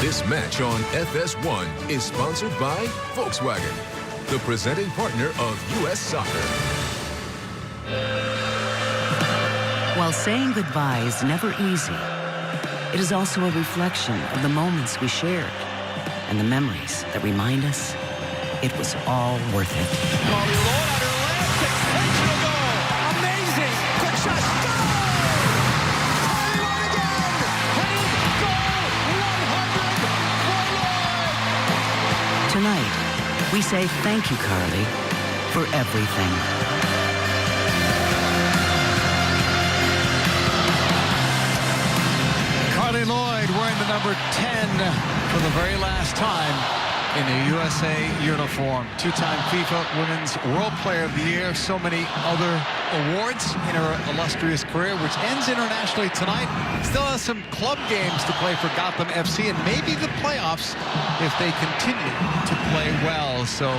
This match on FS1 is sponsored by Volkswagen, the presenting partner of U.S. Soccer. While saying goodbye is never easy, it is also a reflection of the moments we shared and the memories that remind us it was all worth it. Tonight, we say thank you, Carly, for everything. Carly Lloyd wearing the number 10 for the very last time in a USA uniform. Two-time FIFA Women's World Player of the Year. So many other awards in her illustrious career, which ends internationally tonight. Still has some club games to play for Gotham FC and maybe the playoffs if they continue to play well. So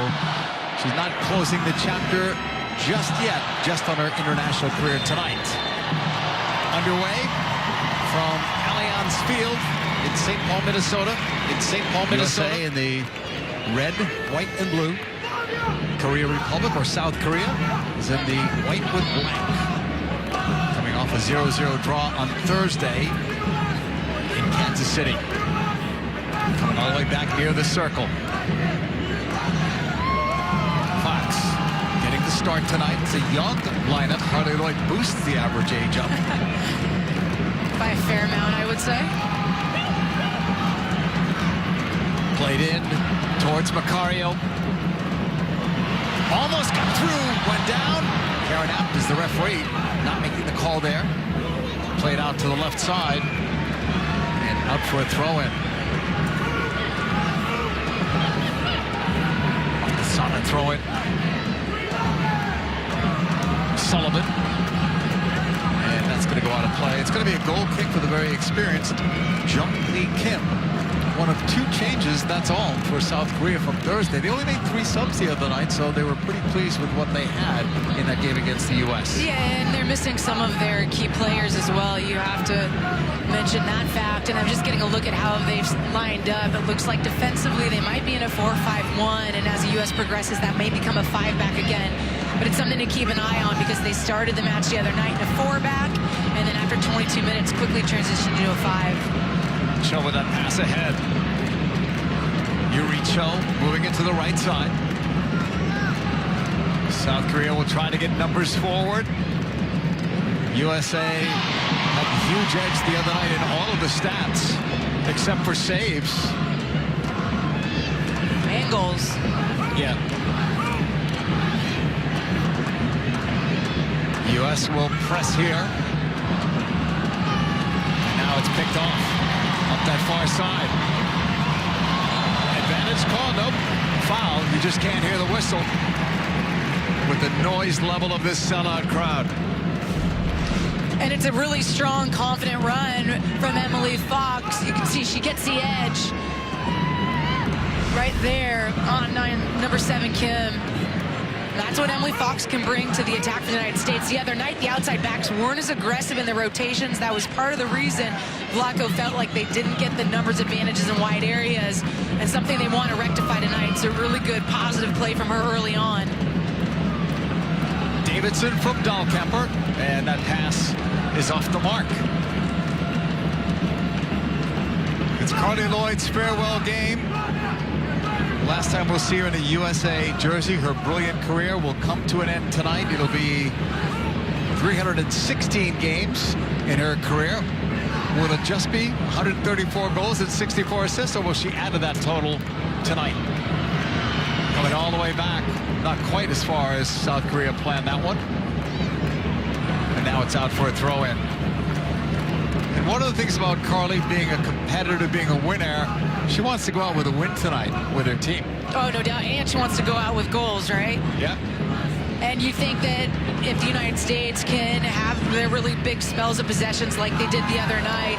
she's not closing the chapter just yet, just on her international career tonight. Underway from Allianz Field in St. Paul, Minnesota. USA in the red, white, and blue. Korea Republic, or South Korea, is in the white with black. Coming off a 0-0 draw on Thursday in Kansas City. Coming all the way back near the circle. Fox getting the start tonight. It's a young lineup. Carly Lloyd boosts the average age up. By a fair amount, I would say. Played in towards Macario. Almost got through, went down. Karen Apt is the referee, not making the call there. Played out to the left side and out for a throw-in. Solid throw-in. Sullivan. And that's going to go out of play. It's going to be a goal kick for the very experienced Jung Lee Kim. One of two changes, that's all, for South Korea from Thursday. They only made 3 subs the other night, so they were pretty pleased with what they had in that game against the U.S. Yeah, and they're missing some of their key players as well. You have to mention that fact. And I'm just getting a look at how they've lined up. It looks like defensively they might be in a 4-5-1, and as the U.S. progresses, that may become a 5-back again. But it's something to keep an eye on because they started the match the other night in a 4-back, and then after 22 minutes, quickly transitioned to a 5. Cho with that pass ahead. Yuri Cho moving it to the right side. South Korea will try to get numbers forward. USA had a huge edge the other night in all of the stats, except for saves. And goals. Yeah. US will press here. And now it's picked off. Up that far side. Advantage call, nope. Foul, you just can't hear the whistle with the noise level of this sellout crowd. And it's a really strong, confident run from Emily Fox. You can see she gets the edge right there on number 7, Kim. That's what Emily Fox can bring to the attack for the United States. The other night, the outside backs weren't as aggressive in their rotations. That was part of the reason Vlaco felt like they didn't get the numbers advantages in wide areas, and something they want to rectify tonight. It's a really good, positive play from her early on. Davidson from Dahlkemper, and that pass is off the mark. It's Carly Lloyd's farewell game. Last time we'll see her in a USA jersey. Her brilliant career will come to an end tonight. It'll be 316 games in her career. Will it just be 134 goals and 64 assists, or will she add to that total tonight? Coming all the way back, not quite as far as South Korea planned that one. And now it's out for a throw-in. And one of the things about Carly being a competitor, being a winner, she wants to go out with a win tonight with her team. Oh, no doubt. And she wants to go out with goals, right? Yeah. And you think that if the United States can have their really big spells of possessions like they did the other night,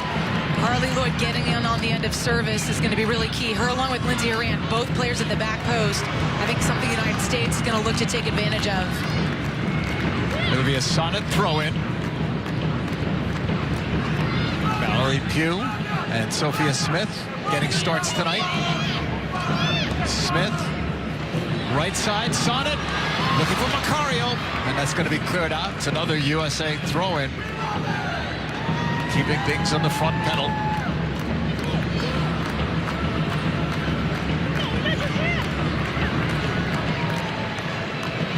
Carly Lloyd getting in on the end of service is going to be really key. Her along with Lindsay Arant, both players at the back post, I think something the United States is going to look to take advantage of. It'll be a solid throw-in. Valerie Pugh And Sophia Smith getting starts tonight. Smith, right side, Sonnet, looking for Macario, and that's going to be cleared out. It's another USA throw-in, keeping things on the front pedal.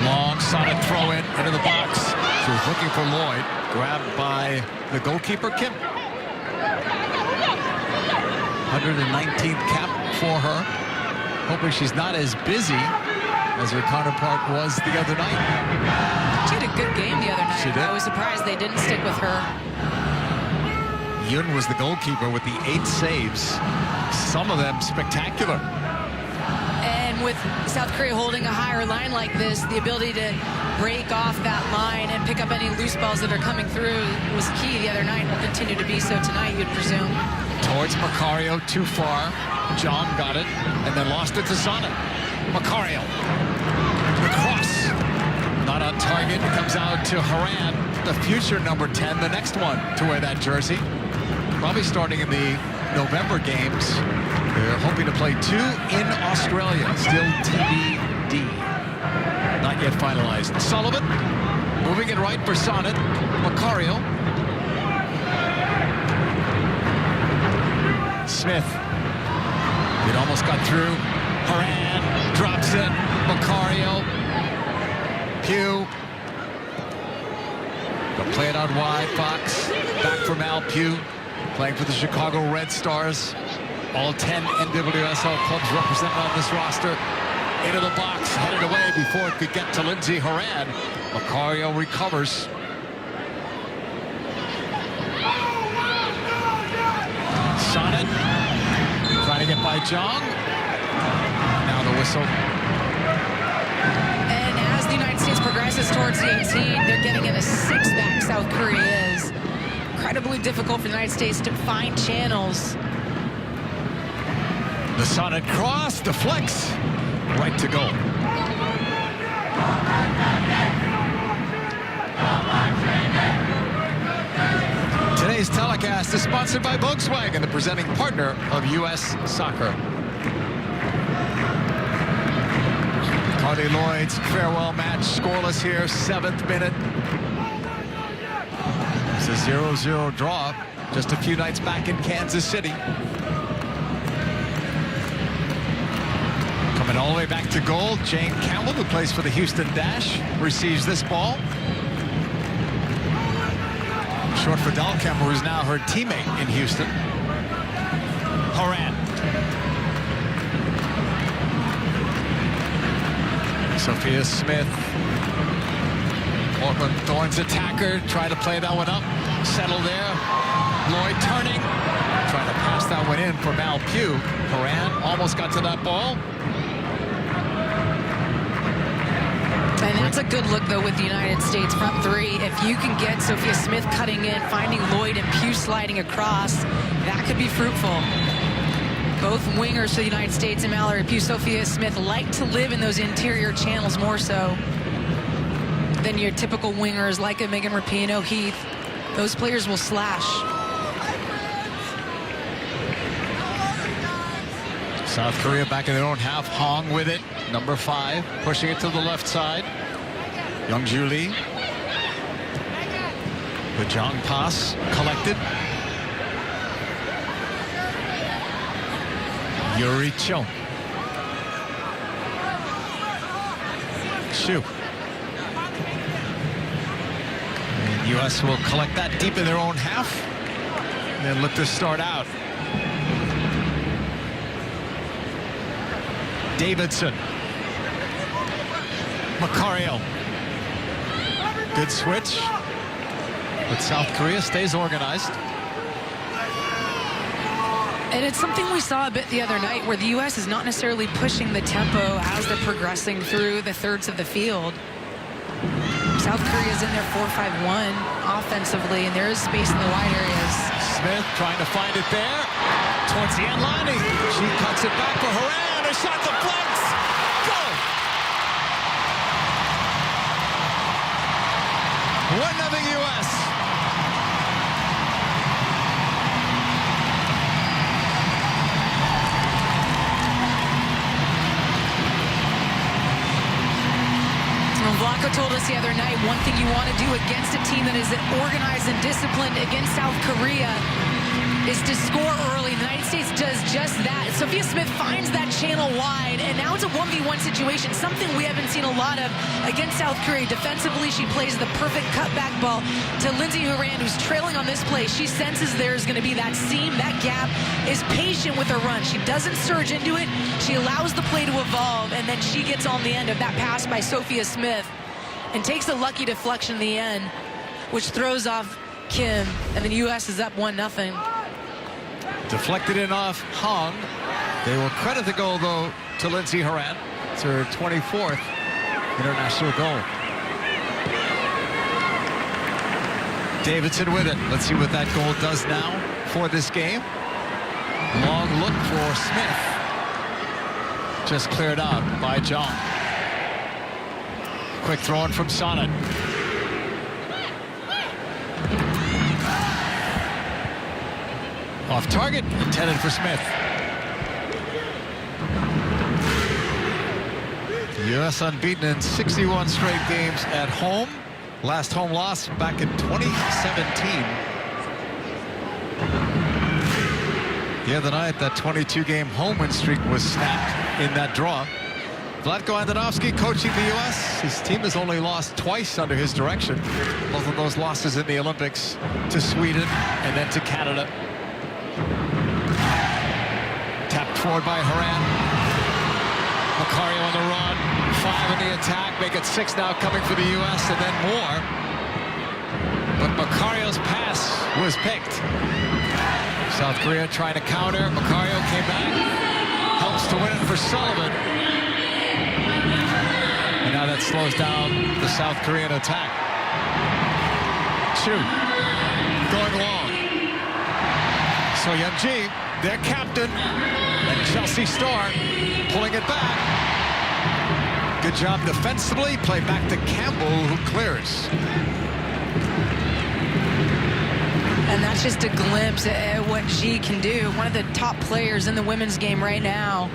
Long Sonnet throw-in into the box. She was looking for Lloyd, grabbed by the goalkeeper, Kim. 119th cap for her. Hoping she's not as busy as her counterpart was the other night. She had a good game the other night. She did. I was surprised they didn't stick with her. Yun was the goalkeeper with the 8 saves. Some of them spectacular. And with South Korea holding a higher line like this, the ability to break off that line and pick up any loose balls that are coming through was key the other night and will continue to be so tonight, you'd presume. Towards Macario, too far. John got it, and then lost it to Sonnet. Macario. The cross. Not on target. Comes out to Haran, the future number 10, the next one to wear that jersey. Probably starting in the November games. They're hoping to play 2 in Australia. Still TBD. Not yet finalized. Sullivan moving it right for Sonnet. Macario. Smith. It almost got through. Haran drops it. Macario. Pugh. They'll play it out wide. Fox back for Mal Pugh. Playing for the Chicago Red Stars. All 10 NWSL clubs represented on this roster. Into the box, headed away before it could get to Lindsay Haran. Macario recovers. Sonnet trying to get by Jong. Now the whistle. And as the United States progresses towards the 18, they're getting in a 6-back. South Korea is incredibly difficult for the United States to find channels. The Sonnet cross, deflects, right to goal. Today's telecast is sponsored by Volkswagen, the presenting partner of U.S. Soccer. Carly Lloyd's farewell match, scoreless here, 7th minute. It's a 0-0 draw just a few nights back in Kansas City. Coming all the way back to goal, Jane Campbell, who plays for the Houston Dash, receives this ball. Short for Dahlkemper, who's now her teammate in Houston. Haran. Sophia Smith. Portland Thorns attacker, try to play that one up. Settle there. Lloyd turning. Trying to pass that one in for Mal Pugh. Haran almost got to that ball. And that's a good look, though, with the United States front 3. If you can get Sophia Smith cutting in, finding Lloyd and Pugh sliding across, that could be fruitful. Both wingers for the United States and Mallory Pugh, Sophia Smith, like to live in those interior channels more so than your typical wingers like a Megan Rapinoe, Heath. Those players will slash. South Korea back in their own half. Hong with it. Number 5, pushing it to the left side. Youngju Lee. The Jong pass collected. Yuri Cho. Shu. And U.S. will collect that deep in their own half. And then look to start out. Davidson. Macario. Good switch. But South Korea stays organized. And it's something we saw a bit the other night where the U.S. is not necessarily pushing the tempo as they're progressing through the thirds of the field. South Korea's in their 4-5-1 offensively, and there is space in the wide areas. Smith trying to find it there. Towards the end line. She cuts it back for Haran. A shot deflects. Goal. 1-0 U.S. told us the other night, one thing you want to do against a team that is organized and disciplined against South Korea is to score early. The United States does just that. Sophia Smith finds that channel wide, and now it's a 1v1 situation, something we haven't seen a lot of against South Korea. Defensively, she plays the perfect cutback ball to Lindsey Horan, who's trailing on this play. She senses there's going to be that seam, that gap, is patient with her run. She doesn't surge into it. She allows the play to evolve, and then she gets on the end of that pass by Sophia Smith and takes a lucky deflection in the end, which throws off Kim, and the U.S. is up 1-0. Deflected in off Hong. They will credit the goal, though, to Lindsey Horan. It's her 24th international goal. Davidson with it. Let's see what that goal does now for this game. Long look for Smith. Just cleared out by Jong. Quick throw in from Sonnet. Off target, intended for Smith. The U.S. unbeaten in 61 straight games at home. Last home loss back in 2017. The other night, that 22-game home win streak was snapped in that draw. Vlatko Andonovski coaching the U.S. His team has only lost twice under his direction. Both of those losses in the Olympics, to Sweden and then to Canada. Tapped forward by Horan. Macario on the run. 5 in the attack. Make it 6 now coming for the U.S. and then more. But Macario's pass was picked. South Korea trying to counter. Macario came back. Helps to win it for Sullivan. And now that slows down the South Korean attack. Chu going long. So Young-ji, their captain, and Chelsea star, pulling it back. Good job defensively. Play back to Campbell, who clears. And that's just a glimpse at what Ji can do. One of the top players in the women's game right now.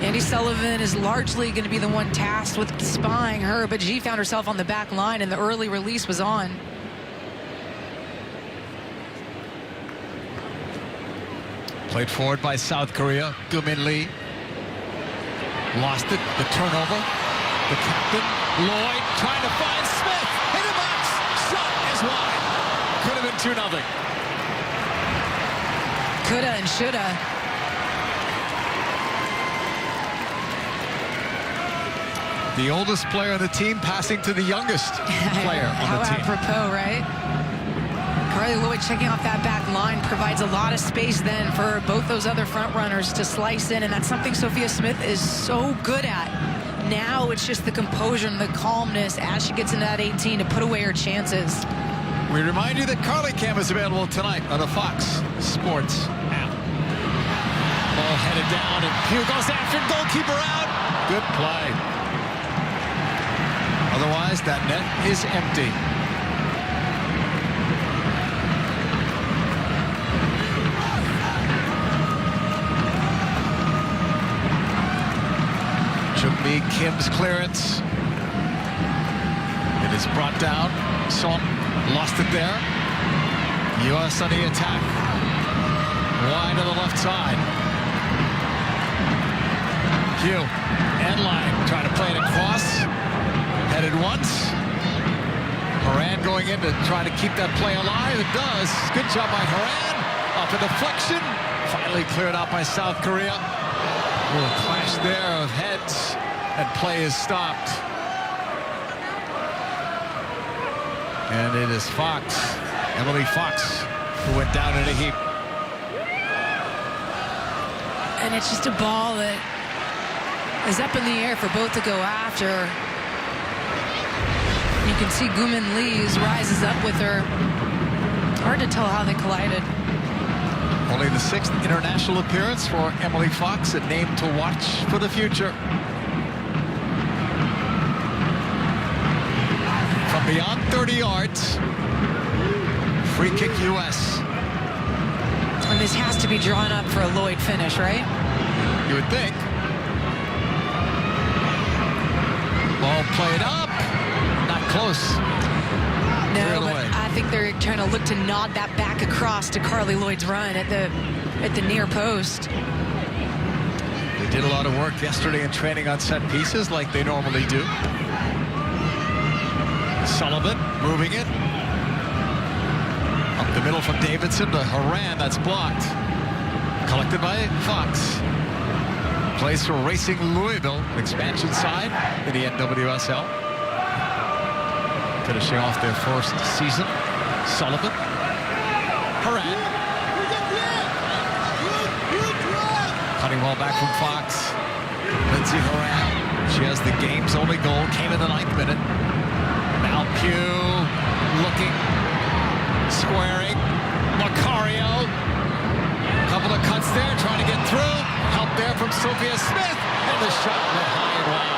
Andy Sullivan is largely going to be the one tasked with spying her, but Ji found herself on the back line, and the early release was on. Played forward by South Korea. Goo-min Lee. Lost it. The turnover. The captain, Lloyd, trying to find Smith. Hit a box. Shot is wide. Could have been 2-0. Coulda and shoulda. The oldest player on the team passing to the youngest player on How the team. apropos, right? Carly Lloyd checking off that back line provides a lot of space then for both those other front runners to slice in, and that's something Sophia Smith is so good at. Now it's just the composure and the calmness as she gets into that 18 to put away her chances. We remind you that Carly Cam is available tonight on the Fox Sports app. Ball headed down, and Pugh goes after goalkeeper out. Good play. Otherwise, that net is empty. Jung-mi Kim's clearance. It is brought down. Song lost it there. U.S. on the attack. Wide on the left side. Hugh and line trying to play it across. Headed once. Horan going in to try to keep that play alive. It does. Good job by Horan. Off a deflection. Finally cleared out by South Korea. A little clash there of heads, and play is stopped. And it is Fox, Emily Fox, who went down in a heap. And it's just a ball that is up in the air for both to go after. You can see Goo-min Lee rises up with her. Hard to tell how they collided. Only the 6th international appearance for Emily Fox, a name to watch for the future. From beyond 30 yards, free kick U.S. And this has to be drawn up for a Lloyd finish, right? You would think. Ball played up. close. No, but I think they're trying to look to nod that back across to Carly Lloyd's run at the near post. They did a lot of work yesterday in training on set pieces like they normally do. Sullivan moving it. Up the middle from Davidson to Horan. That's blocked. Collected by Fox. Plays for Racing Louisville, expansion side in the NWSL. Finishing off their first season. Sullivan. Horan. Cutting ball back from Fox. Lindsay Horan. She has the game's only goal. Came in the 9th minute. Now Pugh looking. Squaring. Macario. Couple of cuts there. Trying to get through. Help there from Sophia Smith. And the shot went high and wide.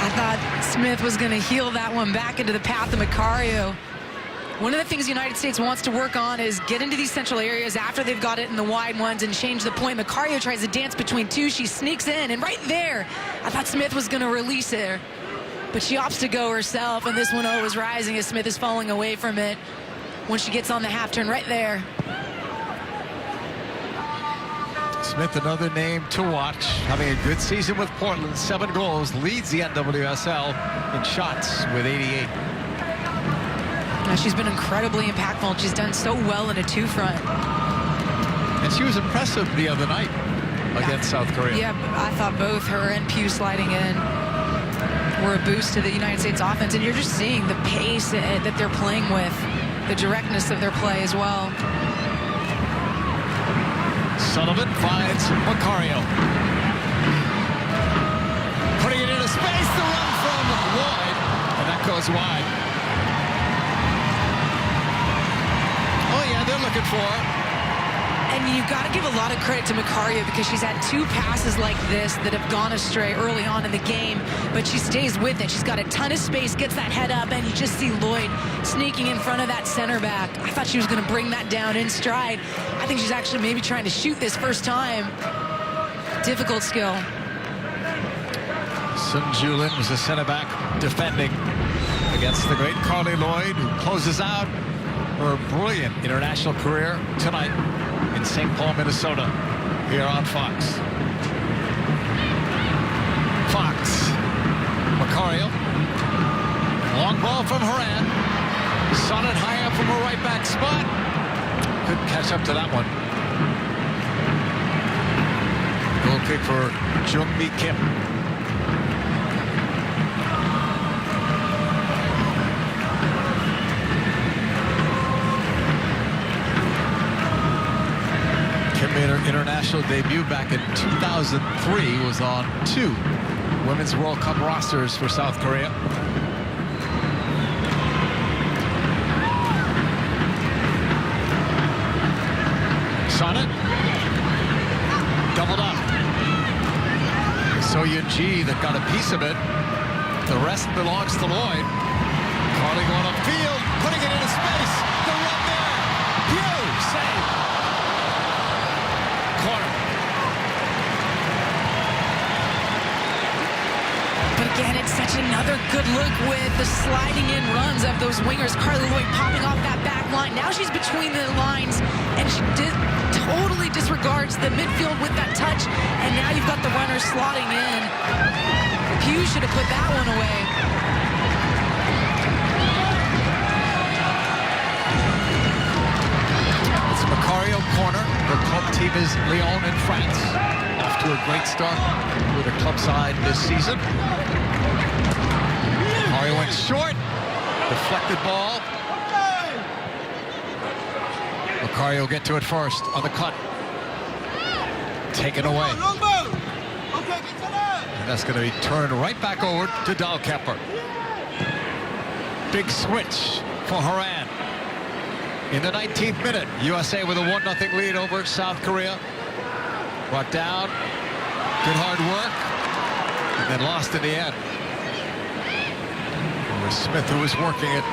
I thought Smith was going to heel that one back into the path of Macario. One of the things the United States wants to work on is get into these central areas after they've got it in the wide ones and change the point. Macario tries to dance between two. She sneaks in, and right there, I thought Smith was going to release her. But she opts to go herself, and this one was rising as Smith is falling away from it when she gets on the half turn right there. Smith, another name to watch. Having a good season with Portland. 7 goals. Leads the NWSL in shots with 88. She's been incredibly impactful. She's done so well in a 2-front. And she was impressive the other night against South Korea. Yeah, I thought both her and Pugh sliding in were a boost to the United States offense. And you're just seeing the pace that they're playing with, the directness of their play as well. Sullivan finds Macario. Putting it into space, the run from Lloyd, and that goes wide. Oh yeah, they're looking for her. And you've got to give a lot of credit to Macario because she's had 2 passes like this that have gone astray early on in the game, but she stays with it. She's got a ton of space, gets that head up, and you just see Lloyd sneaking in front of that center back. I thought she was going to bring that down in stride. I think she's actually maybe trying to shoot this first time. Difficult skill. Sun Julin was the center back defending against the great Carly Lloyd, who closes out her brilliant international career tonight in St. Paul, Minnesota, here on Fox. Fox. Macario. Long ball from Horan. Saw it high up from her right back spot. Couldn't catch up to that one. Goal kick for Jung-Mi Kim. Made her international debut back in 2003, was on 2 Women's World Cup rosters for South Korea. Sonnet. Doubled up. So Yun-Ji that got a piece of it. The rest belongs to Lloyd. Carly going upfield, putting it into space. The run there. Pugh, save. Corner. But again, it's such another good look with the sliding in runs of those wingers. Carly Lloyd popping off that back line. Now she's between the lines, and she totally disregards the midfield with that touch. And now you've got the runner slotting in. Pugh should have put that one away. Macario corner. Her club team is Lyon in France. Off to a great start with her club side this season. Macario went short. Deflected ball. Macario get to it first on the cut. Taken away. And that's going to be turned right back over to Dahlkemper. Big switch for Horan. In the 19th minute, USA with a 1-0 lead over South Korea. Brought down, good hard work, and then lost in the end. It was Smith who was working it.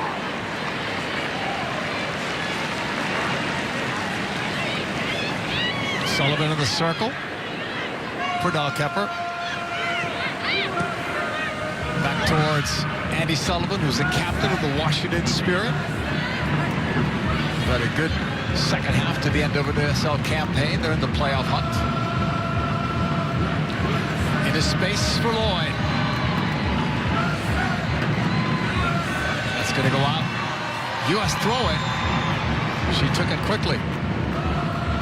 Sullivan in the circle for Dahlkemper. towards Andy Sullivan, who's the captain of the Washington Spirit. Had a good second half to the NWSL campaign. They're in the playoff hunt. Into space for Lloyd. That's going to go out. U.S. throw it. She took it quickly.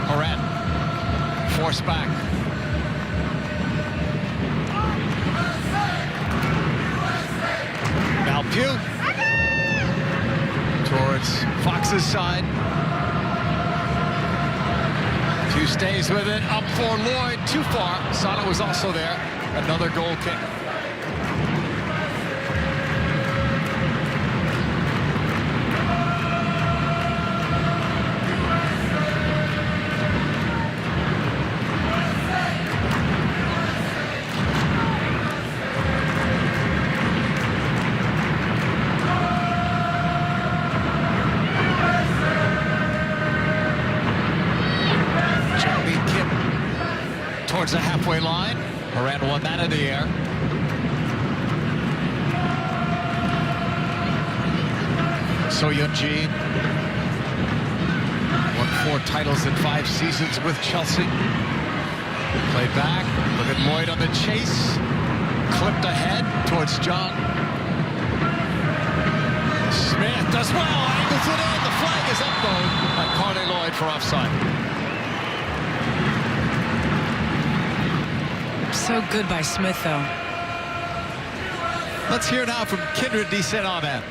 Horan forced back. Now Pugh towards Fox's side. Pugh stays with it. Up for Lloyd. Too far. Sana was also there. Another goal kick. Towards the halfway line. Horan won that in the air. So Yeon-ji won 4 titles in 5 seasons with Chelsea. Played back. Look at Lloyd on the chase. Clipped ahead towards John. Smith does well. Angles it in. The flag is up though by Carly Lloyd for offside. So good by Smith, though. Let's hear now from Kindred de Saint-Amand.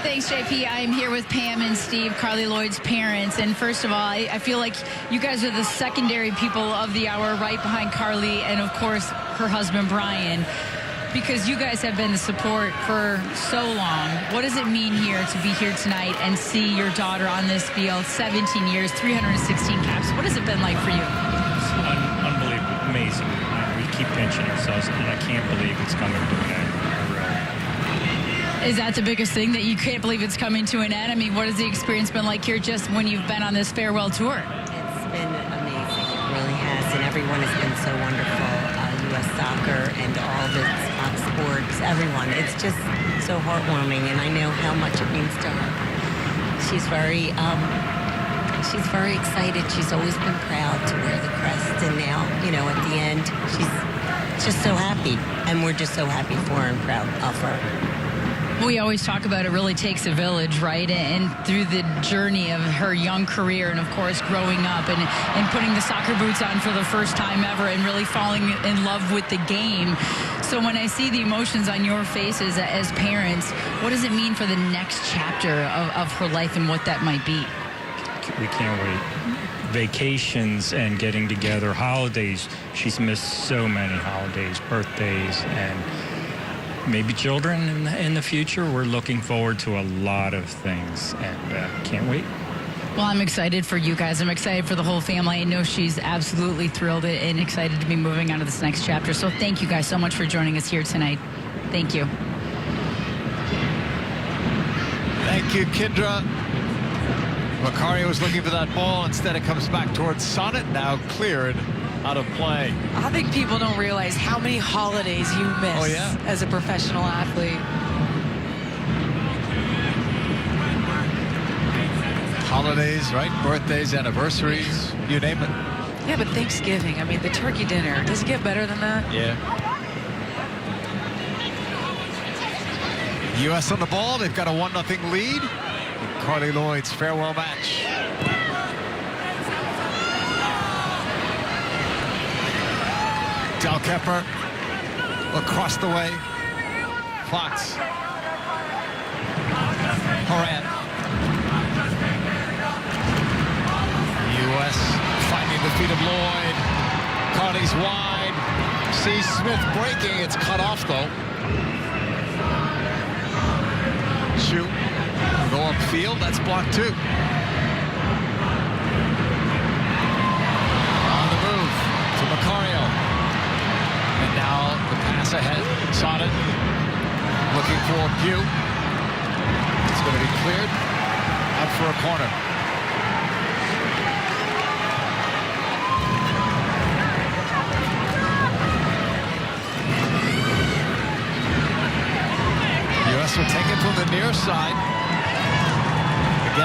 Thanks, JP. I'm here with Pam and Steve, Carly Lloyd's parents. And first of all, I feel like you guys are the secondary people of the hour, right behind Carly and, of course, her husband, Brian, because you guys have been the support for so long. What does it mean here to be here tonight and see your daughter on this field? 17 years, 316 caps. What has it been like for you? Unbelievable. Amazing. We keep pinching ourselves, and I can't believe it's coming to an end. Is that the biggest thing, that you can't believe it's coming to an end? I mean, what has the experience been like here just when you've been on this farewell tour? It's been amazing. It really has, and everyone has been so wonderful. U.S. Soccer and all the Fox Sports, everyone. It's just so heartwarming, and I know how much it means to her. She's very excited. She's always been proud to wear the crest, and now, you know, at the end, she's just so happy, and we're just so happy for her and proud of her. We always talk about it really takes a village, right? And through the journey of her young career and, of course, growing up and putting the soccer boots on for the first time ever and really falling in love with the game. So when I see the emotions on your faces as parents, what does it mean for the next chapter of her life and what that might be? We can't wait. Vacations and getting together, holidays. She's missed so many holidays, birthdays, and maybe children in the future. We're looking forward to a lot of things, and can't wait. Well, I'm excited for you guys. I'm excited for the whole family. I know she's absolutely thrilled and excited to be moving on to this next chapter. So thank you guys so much for joining us here tonight. Thank you. Thank you, Kendra. Macario was looking for that ball. Instead, it comes back towards Sonnet, now cleared out of play. I think people don't realize how many holidays you miss as a professional athlete. Holidays, right? Birthdays, anniversaries, you name it. Yeah, but Thanksgiving, I mean, the turkey dinner, does it get better than that? Yeah. U.S. on the ball. They've got a 1-0 lead. Carly Lloyd's farewell match. Del Kepper across the way. Fox. Horan. U.S. finding the feet of Lloyd. Carly's wide. See Smith breaking. It's cut off though. Shoot. Go upfield. That's blocked too. On the move to Macario. And now the pass ahead. Sonnet looking for Pugh. It's going to be cleared. Out for a corner.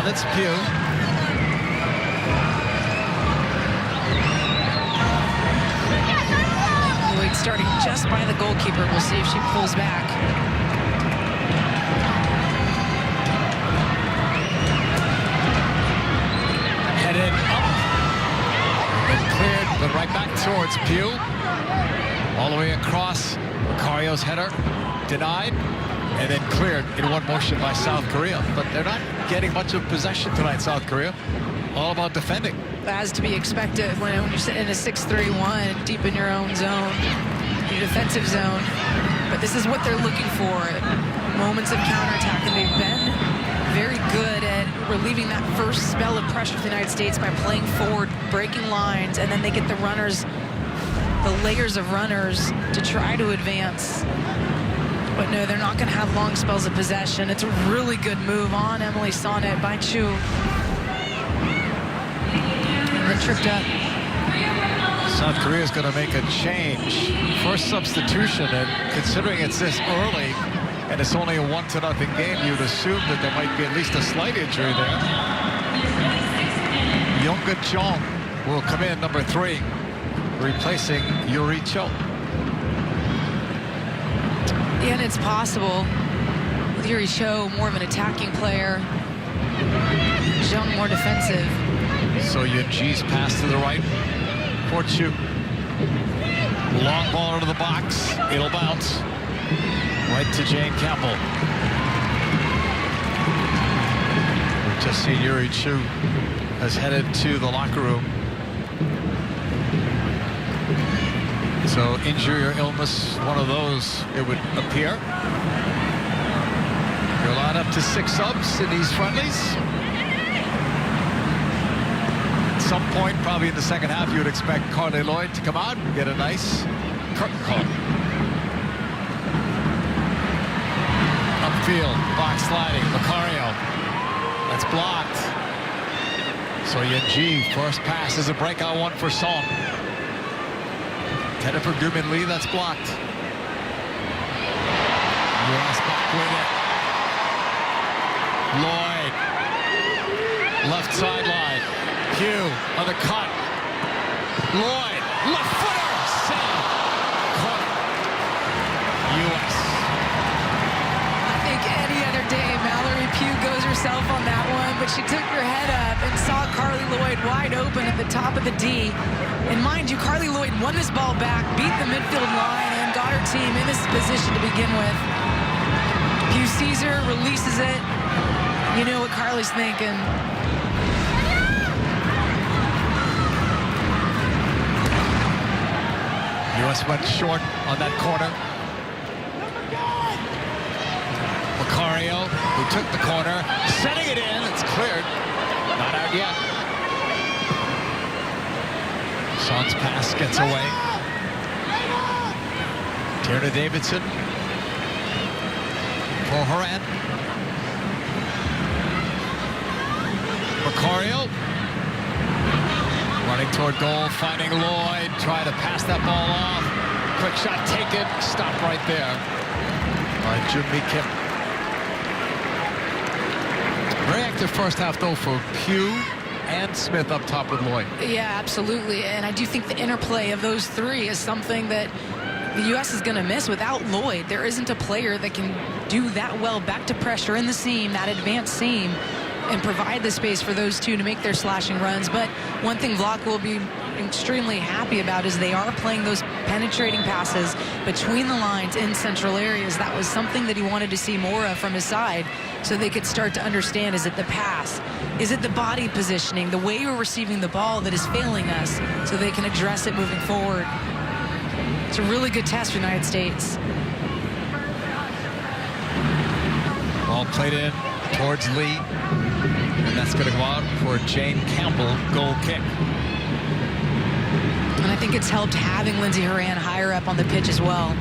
Now that's Pugh. Lloyd starting just by the goalkeeper. We'll see if she pulls back. Headed up. And cleared, but right back towards Pugh. All the way across. Macario's header denied. And then cleared in one motion by South Korea. But they're not getting much of possession tonight, South Korea. All about defending. As to be expected when you're sitting in a 6-3-1 deep in your own zone, your defensive zone. But this is what they're looking for. Moments of counterattack. And they've been very good at relieving that first spell of pressure for the United States by playing forward, breaking lines, and then they get the runners, the layers of runners to try to advance. But no, they're not going to have long spells of possession. It's a really good move on Emily Sonnet by Chu. And then tripped up. South Korea is going to make a change. First substitution, and considering it's this early, and it's only a 1-0 game, you'd assume that there might be at least a slight injury there. Younga Chong will come in, number 3, replacing Yuri Cho. Yeah, and it's possible with Yuri Cho, more of an attacking player, Zhang more defensive. So Yunji's pass to the right for Chu. Long ball into the box. It'll bounce right to Jane Campbell. We've just seen Yuri Chu has headed to the locker room. So injury or illness, one of those, it would appear. You're allowed up to 6 subs in these friendlies. At some point, probably in the second half, you would expect Carly Lloyd to come out and get a nice curtain call. Upfield, box sliding, Macario. That's blocked. So Yunji, first pass is a breakout one for Song. Headed for Gumin Lee, that's blocked. US back with it. Lloyd. Left sideline. Pugh on the cut. Lloyd. Left footer. Save. Caught. US. I think any other day, Mallory Pugh goes herself on that one, but she took her head up and saw Carly Lloyd wide open at the top of the D. And mind you, Carly Lloyd won this ball back, beat the midfield line, and got her team in this position to begin with. Pugh sees her, releases it. You know what Carly's thinking. US went short on that corner. Macario, who took the corner, setting it in. It's cleared. Not out yet. Son's pass gets away. Tierna Davidson for Horan. Macario running toward goal, finding Lloyd, trying to pass that ball off. Quick shot taken, stopped right there by Junmi Kim. Very active first half though for Pugh and Smith up top with Lloyd. Yeah, absolutely. And I do think the interplay of those three is something that the U.S. is going to miss without Lloyd. There isn't a player that can do that well back to pressure in the seam, that advanced seam, and provide the space for those two to make their slashing runs. But one thing Vlok will be extremely happy about is they are playing those penetrating passes between the lines in central areas. That was something that he wanted to see more of from his side, so they could start to understand, is it the pass? Is it the body positioning, the way we're receiving the ball that is failing us, so they can address it moving forward? It's a really good test for the United States. Ball played in towards Lee, and that's going to go out for Jane Campbell, goal kick. And I think it's helped having Lindsey Horan higher up on the pitch as well.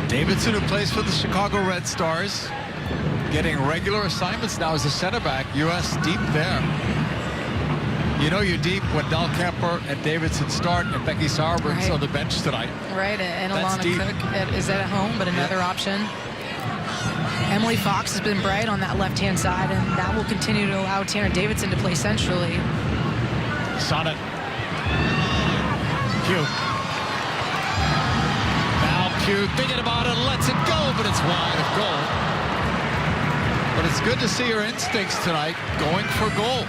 Davidson, who plays for the Chicago Red Stars, getting regular assignments now as a center back. U.S. deep there. You know you're deep when Del Kemper and Davidson start and Becky Sauerbrun's on the bench tonight. Right, and That's Alana deep. Cook is at home, but another option. Emily Fox has been bright on that left-hand side, and that will continue to allow Tanner Davidson to play centrally. Sonnet. Pugh. Now Pugh thinking about it, lets it go, but it's wide of goal. But it's good to see her instincts tonight, going for goal.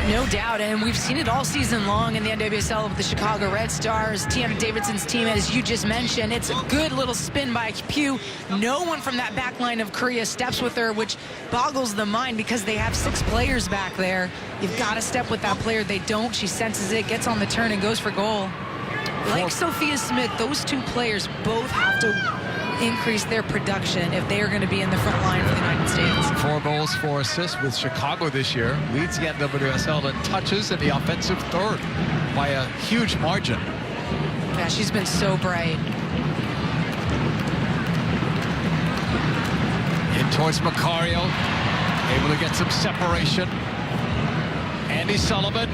No doubt, and we've seen it all season long in the NWSL with the Chicago Red Stars. Tiana Davidson's team, as you just mentioned, it's a good little spin by Pugh. No one from that back line of Korea steps with her, which boggles the mind because they have 6 players back there. You've got to step with that player. They don't. She senses it, gets on the turn, and goes for goal. Like Sophia Smith, those 2 players both have to increase their production if they are going to be in the front line for the United States. 4 goals, 4 assists with Chicago this year. Leads the NWSL in touches in the offensive third by a huge margin. Yeah, she's been so bright. In towards Macario. Able to get some separation. Andy Sullivan.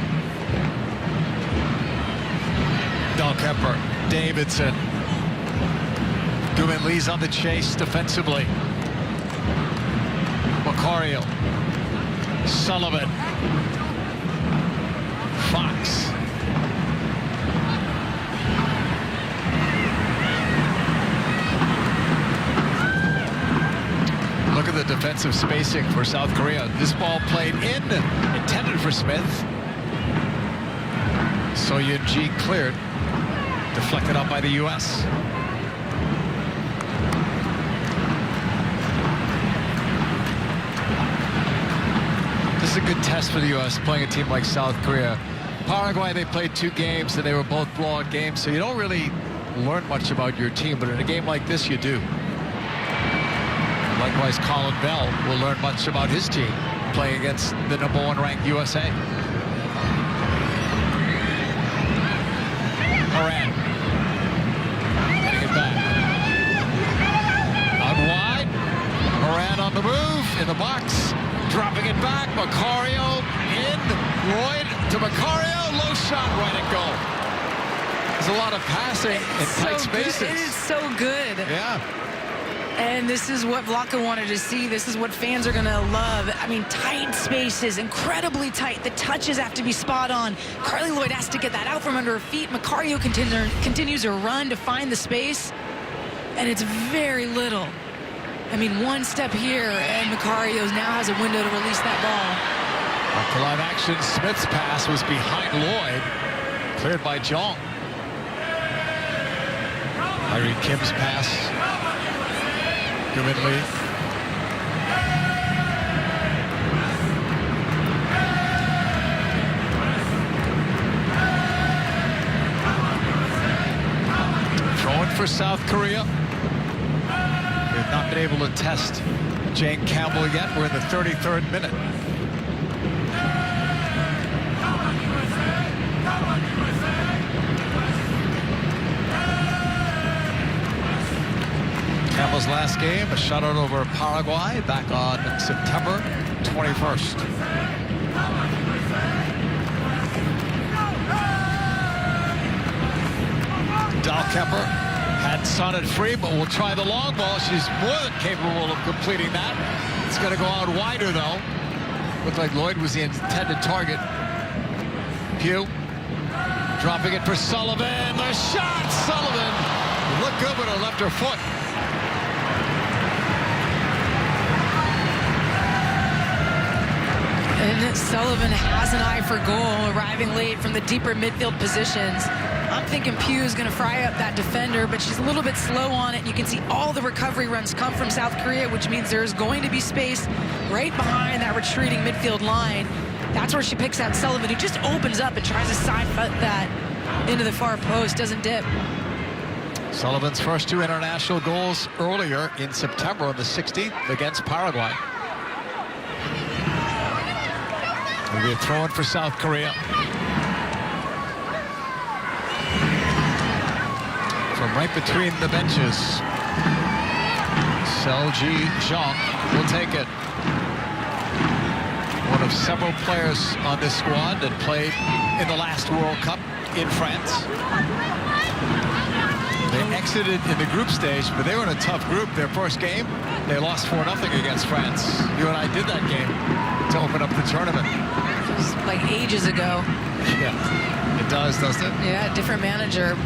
Del Kemper. Davidson. Guman Lee's on the chase defensively. Macario. Sullivan. Fox. Look at the defensive spacing for South Korea. This ball played in, intended for Smith. So Yun-Ji cleared. Deflected out by the U.S. This is a good test for the U.S. playing a team like South Korea. Paraguay, they played 2 games and they were both blowout games, so you don't really learn much about your team, but in a game like this, you do. Likewise, Colin Bell will learn much about his team playing against the #1 ranked USA. Moran. Getting it back. Out wide. Moran on the move, in the box. Dropping it back. Macario in. Lloyd to Macario. Low shot, right at goal. There's a lot of passing in tight spaces. It is so good. Yeah. And this is what Vlaka wanted to see. This is what fans are going to love. I mean, tight spaces, incredibly tight. The touches have to be spot on. Carly Lloyd has to get that out from under her feet. Macario continues her run to find the space, and it's very little. I mean, one step here, and Macario now has a window to release that ball. After live action, Smith's pass was behind Lloyd. Cleared by Jong. Irene Kim's pass. Guman Lee. Throwing for South Korea. We've not been able to test Jane Campbell yet. We're in the 33rd minute. Campbell's last game, a shutout over Paraguay back on September 21st. Del Kemper had Sonnet free, but will try the long ball. She's more than capable of completing that. It's going to go out wider, though. Looked like Lloyd was the intended target. Pugh dropping it for Sullivan. The shot, Sullivan. Looked good, but it left her foot. And Sullivan has an eye for goal, arriving late from the deeper midfield positions. I'm thinking Pugh is going to fry up that defender, but she's a little bit slow on it. You can see all the recovery runs come from South Korea, which means there's going to be space right behind that retreating midfield line. That's where she picks out Sullivan, who just opens up and tries to side foot that into the far post, doesn't dip. Sullivan's first 2 international goals earlier in September on the 16th against Paraguay. It'll be a throw-in for South Korea. From right between the benches, Selji Zhang will take it. One of have several players on this squad that played in the last World Cup in France. They exited in the group stage, but they were in a tough group. Their first game, they lost 4-0 against France. You and I did that game to open up the tournament. It was like ages ago. Yeah, it does, doesn't it? Yeah, different manager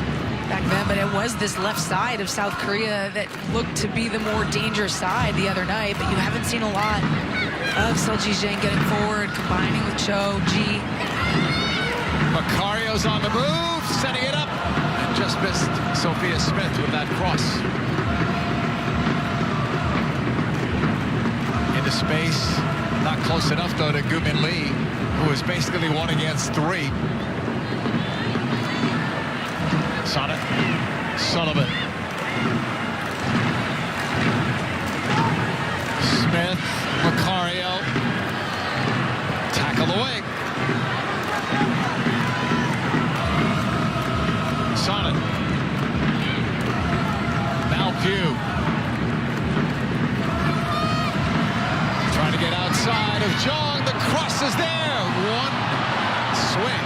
back then, but it was this left side of South Korea that looked to be the more dangerous side the other night, but you haven't seen a lot of Seo Ji-jae getting forward, combining with Cho, Ji. Macario's on the move, setting it up, and just missed Sophia Smith with that cross. Into space, not close enough though to Gu-min Lee, who is basically 1 against 3. Sonnet, Sullivan. Smith, Macario. Tackle away. Sonnet. Malpew. Trying to get outside of Jong. The cross is there. One swing.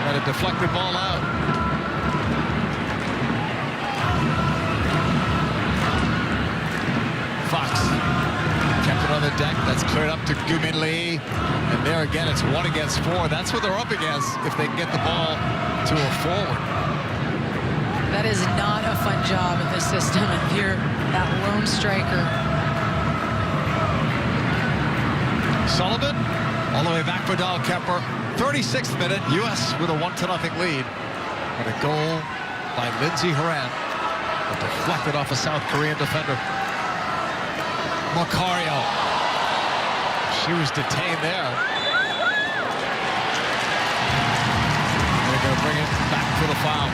And a deflected ball out. Fox kept it on the deck. That's cleared up to Gu-min Lee. And there again, it's 1 against 4. That's what they're up against if they can get the ball to a forward. That is not a fun job in this system if you're that lone striker. Sullivan all the way back for Dahl Kemper. 36th minute, U.S. with a 1-0 lead. And a goal by Lindsey Horan. Deflected off a South Korean defender. Macario. She was detained there. They're going to bring it back for the foul.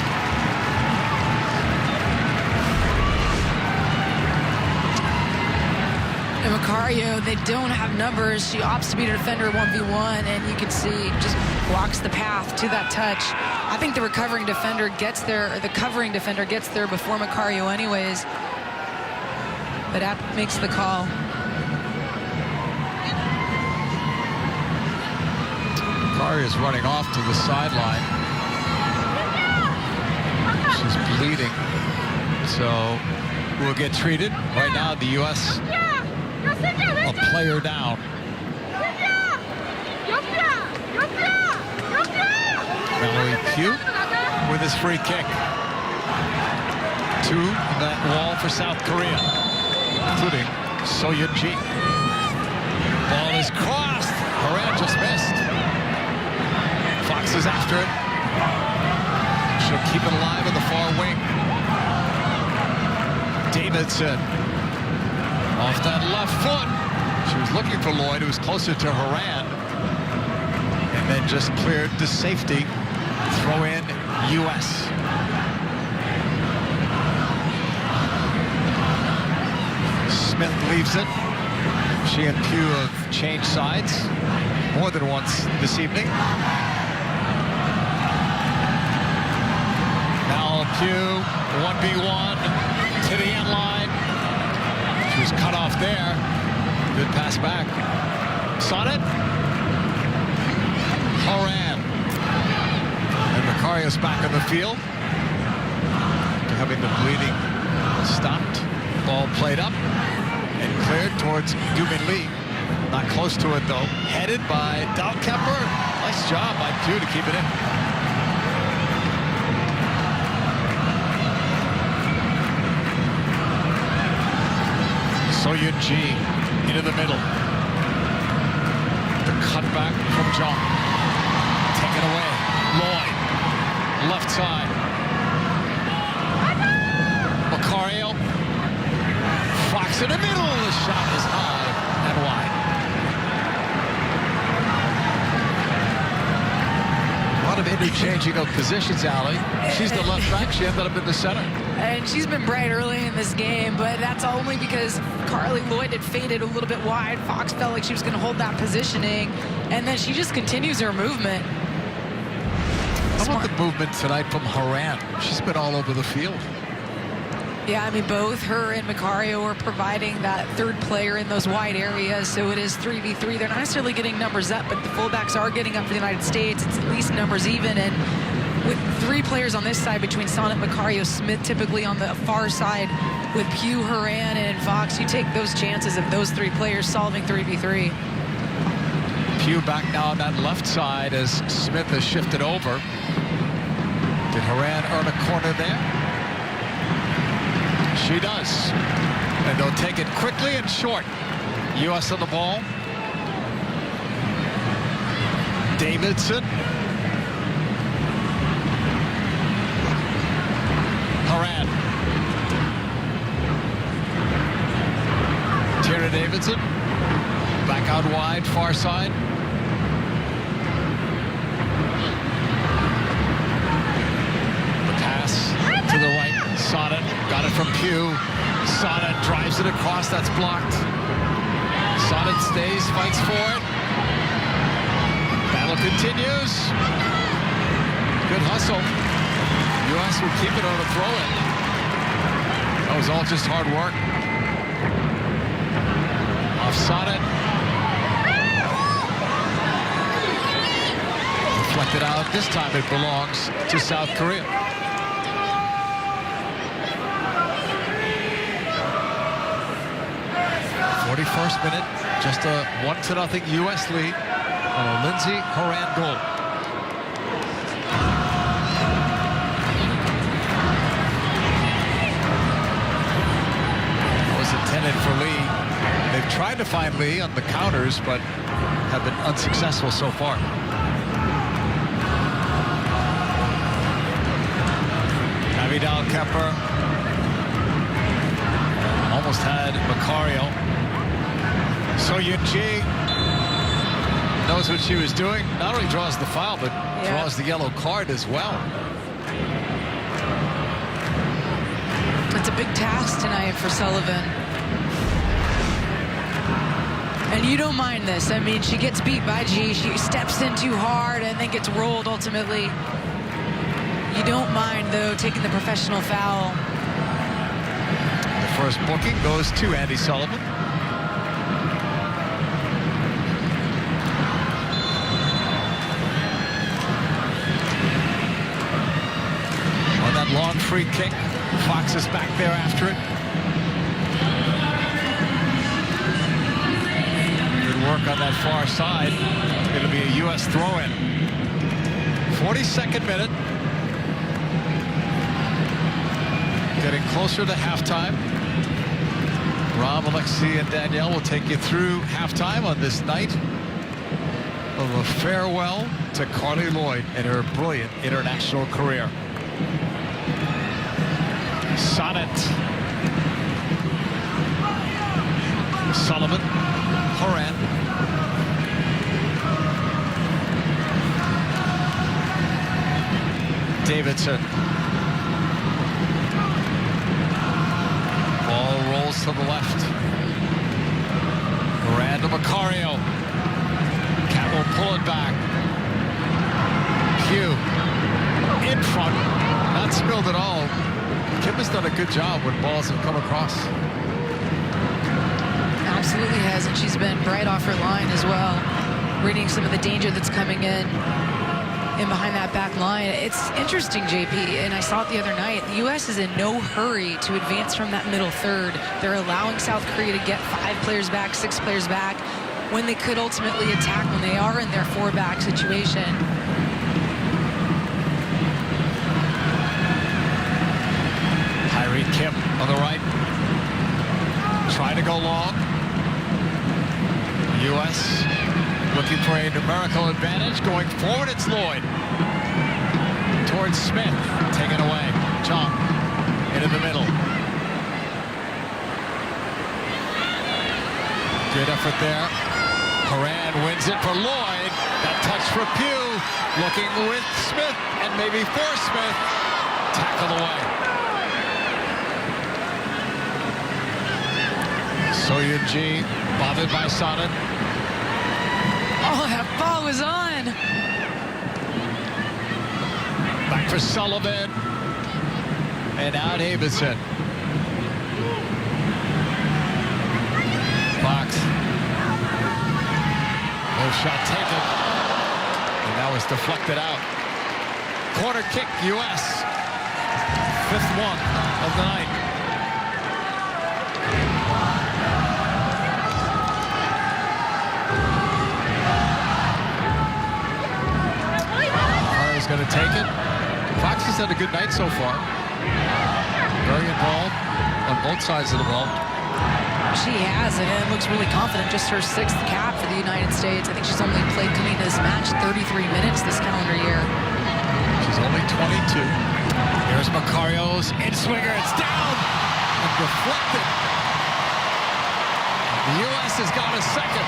And Macario, they don't have numbers. She opts to beat a defender 1v1, and you can see just blocks the path to that touch. I think the recovering defender gets there, or the covering defender gets there before Macario anyways. But App makes the call. Macario is running off to the sideline. She's bleeding. So will get treated. Right now, the U.S. a player down. Mallory Pugh with his free kick. 2 in that wall for South Korea, including Soyun-ji. Ball is crossed. Horan just missed. Fox is after it. She'll keep it alive in the far wing. Davidson off that left foot. She was looking for Lloyd, who was closer to Horan. And then just cleared to safety. Throw in U.S. Smith leaves it. She and Pugh have changed sides more than once this evening. Now Pugh, 1v1 to the end line. She was cut off there. Good pass back. Sonnet. Horan. And Macario's back on the field. Having the bleeding stopped. Ball played up and cleared towards Gu-min Lee. Not close to it though. Headed by Dahl Kemper. Nice job by Pugh to keep it in. Soyun-ji into the middle. The cutback from Jong. Taken away. Lloyd. Left side. Macario. Fox in the middle. The shot is high and wide. A lot of interchanging of positions, Allie. She's the left back. She ended up in the center. And she's been bright early in this game, but that's only because Carly Lloyd had faded a little bit wide. Fox felt like she was going to hold that positioning, and then she just continues her movement. How about the movement tonight from Horan? She's been all over the field. Yeah, I mean, both her and Macario are providing that third player in those wide areas, so it is 3v3. They're not necessarily getting numbers up, but the fullbacks are getting up for the United States. It's at least numbers even, and with 3 players on this side between Sonnet, Macario, Smith typically on the far side with Pugh, Horan, and Fox, you take those chances of those 3 players solving 3v3. Pugh back now on that left side as Smith has shifted over. Did Horan earn a corner there? She does. And they'll take it quickly and short. U.S. on the ball. Davidson. Horan. Tierra Davidson. Back out wide, far side. The pass to the right. Sonnet got it from Pugh. Sonnet drives it across. That's blocked. Sonnet stays, fights for it. Battle continues. Good hustle. U.S. will keep it on a throw-in. That was all just hard work. Off Sonnet. Deflected out. This time it belongs to South Korea. 41st minute, just a 1-0 U.S. lead on a Lindsey Horan goal. That was intended for Lee. They've tried to find Lee on the counters, but have been unsuccessful so far. Avidal Kemper almost had Macario. So Yun-Ji knows what she was doing. Not only draws the foul, but draws the yellow card as well. It's a big task tonight for Sullivan. And you don't mind this. I mean, she gets beat by G. She steps in too hard and then gets rolled ultimately. You don't mind, though, taking the professional foul. The first booking goes to Andy Sullivan. Long free kick. Fox is back there after it. Good work on that far side. It'll be a U.S. throw-in. 42nd minute. Getting closer to halftime. Rob, Alexi, and Danielle will take you through halftime on this night of a farewell to Carly Lloyd and her brilliant international career. Sonnet. Sullivan. Horan. Davidson. Ball rolls to the left. Horan to Macario. Cat will pull it back. Pugh. In front. Not spilled at all. Kim has done a good job when balls have come across. Absolutely has, and she's been right off her line as well, reading some of the danger that's coming in behind that back line. It's interesting, JP, and I saw it the other night. The U.S. is in no hurry to advance from that middle third. They're allowing South Korea to get 5 players back, 6 players back, when they could ultimately attack when they are in their 4-back situation. Kim on the right. Try to go long. U.S. looking for a numerical advantage. Going forward, it's Lloyd. Towards Smith. Taken away. Chong into the middle. Good effort there. Horan wins it for Lloyd. That touch for Pugh. Looking with Smith and maybe for Smith. Tackle away. So Yun-Ji, bothered by Sonnet. Oh, that ball was on. Back for Sullivan. And now Davidson. shot taken. And that was deflected out. Corner kick, U.S. Fifth one of the night. Carl's going to take it. Fox has had a good night so far. Very involved on both sides of the ball. She has, and it looks really confident. Just her 6th cap for the United States. I think she's only played coming to this match 33 minutes this calendar year. She's only 22. There's Macario's in-swinger. It's down and deflected. The U.S. has got a second.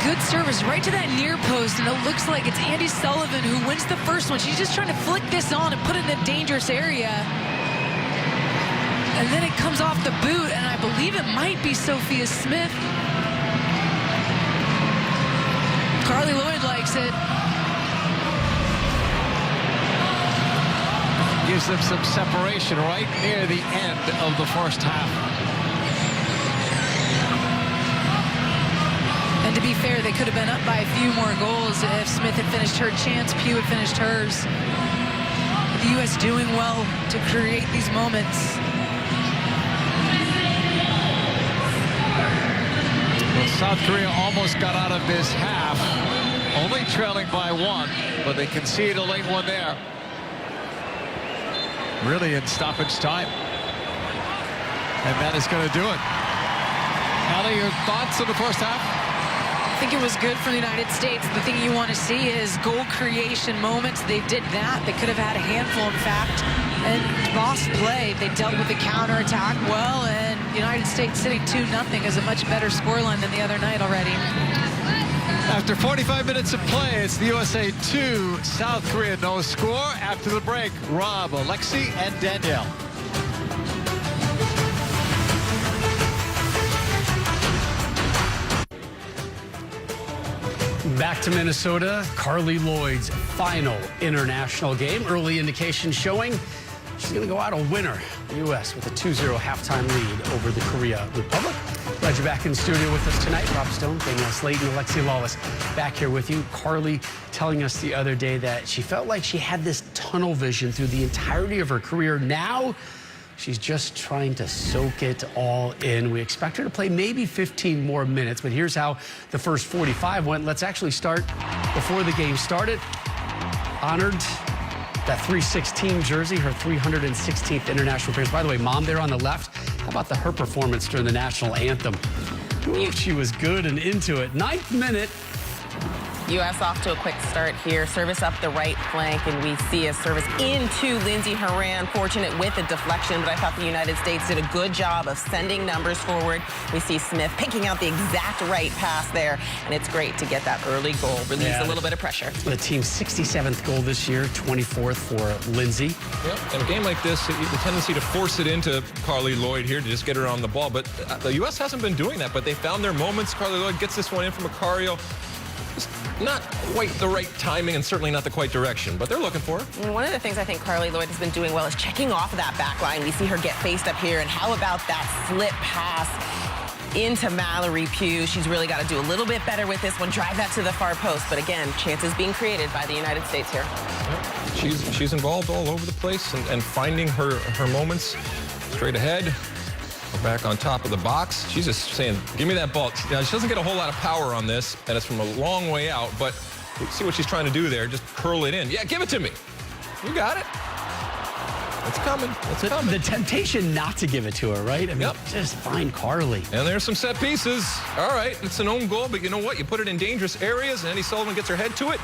Good service right to that near post, and it looks like it's Andy Sullivan who wins the first one. She's just trying to flick this on and put it in a dangerous area. And then it comes off the boot, and I believe it might be Sophia Smith. Carly Lloyd likes it. Gives them some separation right near the end of the first half. And to be fair, they could have been up by a few more goals if Smith had finished her chance, Pugh had finished hers. But the U.S. doing well to create these moments. Well, South Korea almost got out of this half, only trailing by 1, but they conceded a late one there. Really in stoppage time. And that is going to do it. Allie, your thoughts on the first half? I think it was good for the United States. The thing you want to see is goal creation moments. They did that. They could have had a handful, in fact. And boss play, they dealt with the counterattack well, and the United States sitting 2-0 is a much better scoreline than the other night already. After 45 minutes of play, it's the USA 2, South Korea no score. After the break, Rob, Alexi, and Danielle. Back to Minnesota, Carly Lloyd's final international game. Early indications showing she's going to go out a winner. The U.S. with a 2-0 halftime lead over the Korea Republic. Glad you're back in the studio with us tonight. Rob Stone, Danielle Slayton, Alexi Lawless back here with you. Carly telling us the other day that she felt like she had this tunnel vision through the entirety of her career. Now she's just trying to soak it all in. We expect her to play maybe 15 more minutes, but here's how the first 45 went. Let's actually start before the game started. Honored that 316 jersey, her 316th international appearance. By the way, mom there on the left. How about her performance during the national anthem? Ooh, she was good and into it. 9th minute. U.S. off to a quick start here. Service up the right flank, and we see a service into Lindsey Horan. Fortunate with a deflection, but I thought the United States did a good job of sending numbers forward. We see Smith picking out the exact right pass there, and it's great to get that early goal. Release a little bit of pressure. The team's 67th goal this year, 24th for Lindsey. Yep, in a game like this, the tendency to force it into Carly Lloyd here to just get her on the ball, but the U.S. hasn't been doing that, but they found their moments. Carly Lloyd gets this one in from Macario. Not quite the right timing and certainly not the quite direction, but they're looking for it. And one of the things I think Carly Lloyd has been doing well is checking off that back line. We see her get faced up here, and how about that slip pass into Mallory Pugh? She's really got to do a little bit better with this one, drive that to the far post, but again, chances being created by the United States here. Yep. She's involved all over the place and finding her moments straight ahead. Back on top of the box. She's just saying, give me that ball. Now, she doesn't get a whole lot of power on this, and it's from a long way out, but see what she's trying to do there. Just curl it in. Yeah, give it to me. You got it. It's coming. It's coming. The temptation not to give it to her, right? I mean, just find Carly. And there's some set pieces. All right, it's an own goal, but you know what? You put it in dangerous areas, and Andy Sullivan gets her head to it,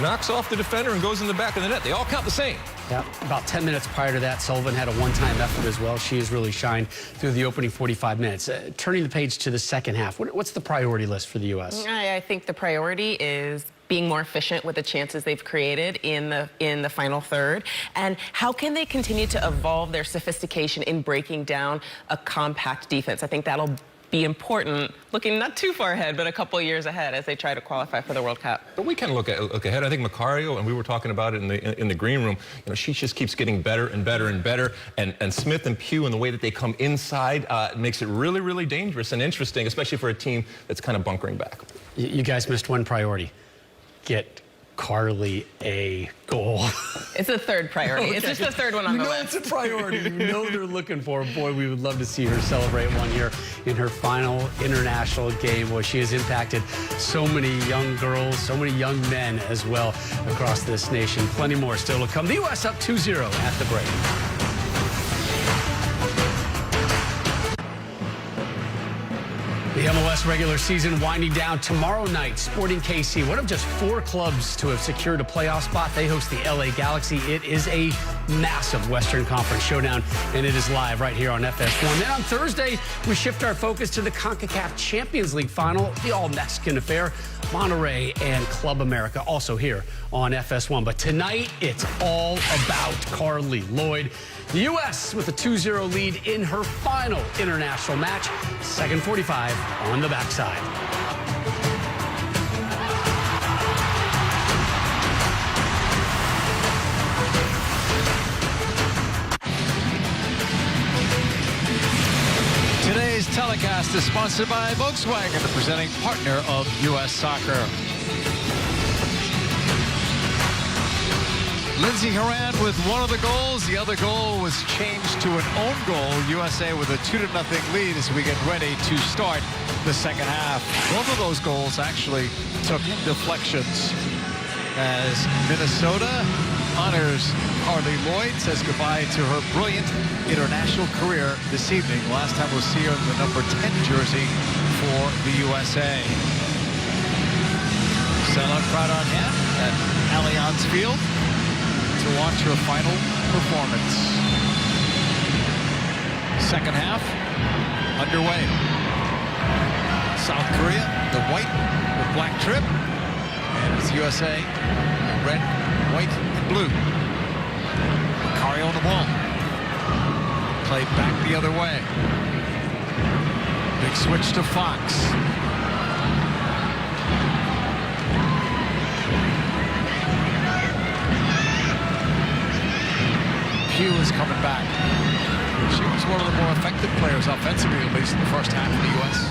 knocks off the defender, and goes in the back of the net. They all count the same. Yeah, about 10 minutes prior to that, Sullivan had a one-time effort as well. She has really shined through the opening 45 minutes. Turning the page to the second half, what's the priority list for the U.S.? I think the priority is being more efficient with the chances they've created in the final third, and how can they continue to evolve their sophistication in breaking down a compact defense. I think that'll be important, looking not too far ahead, but a couple of years ahead as they try to qualify for the World Cup. But we can look ahead. I think Macario, and we were talking about it in the green room, you know, she just keeps getting better and better and better. And Smith and Pugh, and the way that they come inside makes it really, really dangerous and interesting, especially for a team that's kind of bunkering back. You guys missed one priority. Get Carly a goal. It's a third priority. Okay. It's just the third one on the list. It's a priority. You know they're looking for. Boy, we would love to see her celebrate one here in her final international game. Boy, she has impacted so many young girls, so many young men as well across this nation. Plenty more still to come. The U.S. up 2-0 at the break. The MLS regular season winding down tomorrow night. Sporting KC, one of just 4 clubs to have secured a playoff spot. They host the LA Galaxy. It is a massive Western Conference showdown, and it is live right here on FS1. Then on Thursday, we shift our focus to the CONCACAF Champions League final, the all-Mexican affair. Monterrey and Club America also here on FS1. But tonight, it's all about Carly Lloyd. The U.S. with a 2-0 lead in her final international match. Second 45 on the backside. Today's telecast is sponsored by Volkswagen, the presenting partner of U.S. Soccer. Lindsey Horan with one of the goals. The other goal was changed to an own goal. USA with a 2-0 lead as we get ready to start the second half. Both of those goals actually took deflections as Minnesota honors Carly Lloyd, says goodbye to her brilliant international career this evening. Last time we'll see her in the number 10 jersey for the USA. Sellout crowd on hand at Allianz Field to watch her final performance. Second half underway. South Korea, the white with black trim, and it's USA, red, white, and blue. Macario on the ball. Played back the other way. Big switch to Fox. Pugh is coming back. She was one of the more effective players offensively, at least in the first half of the U.S.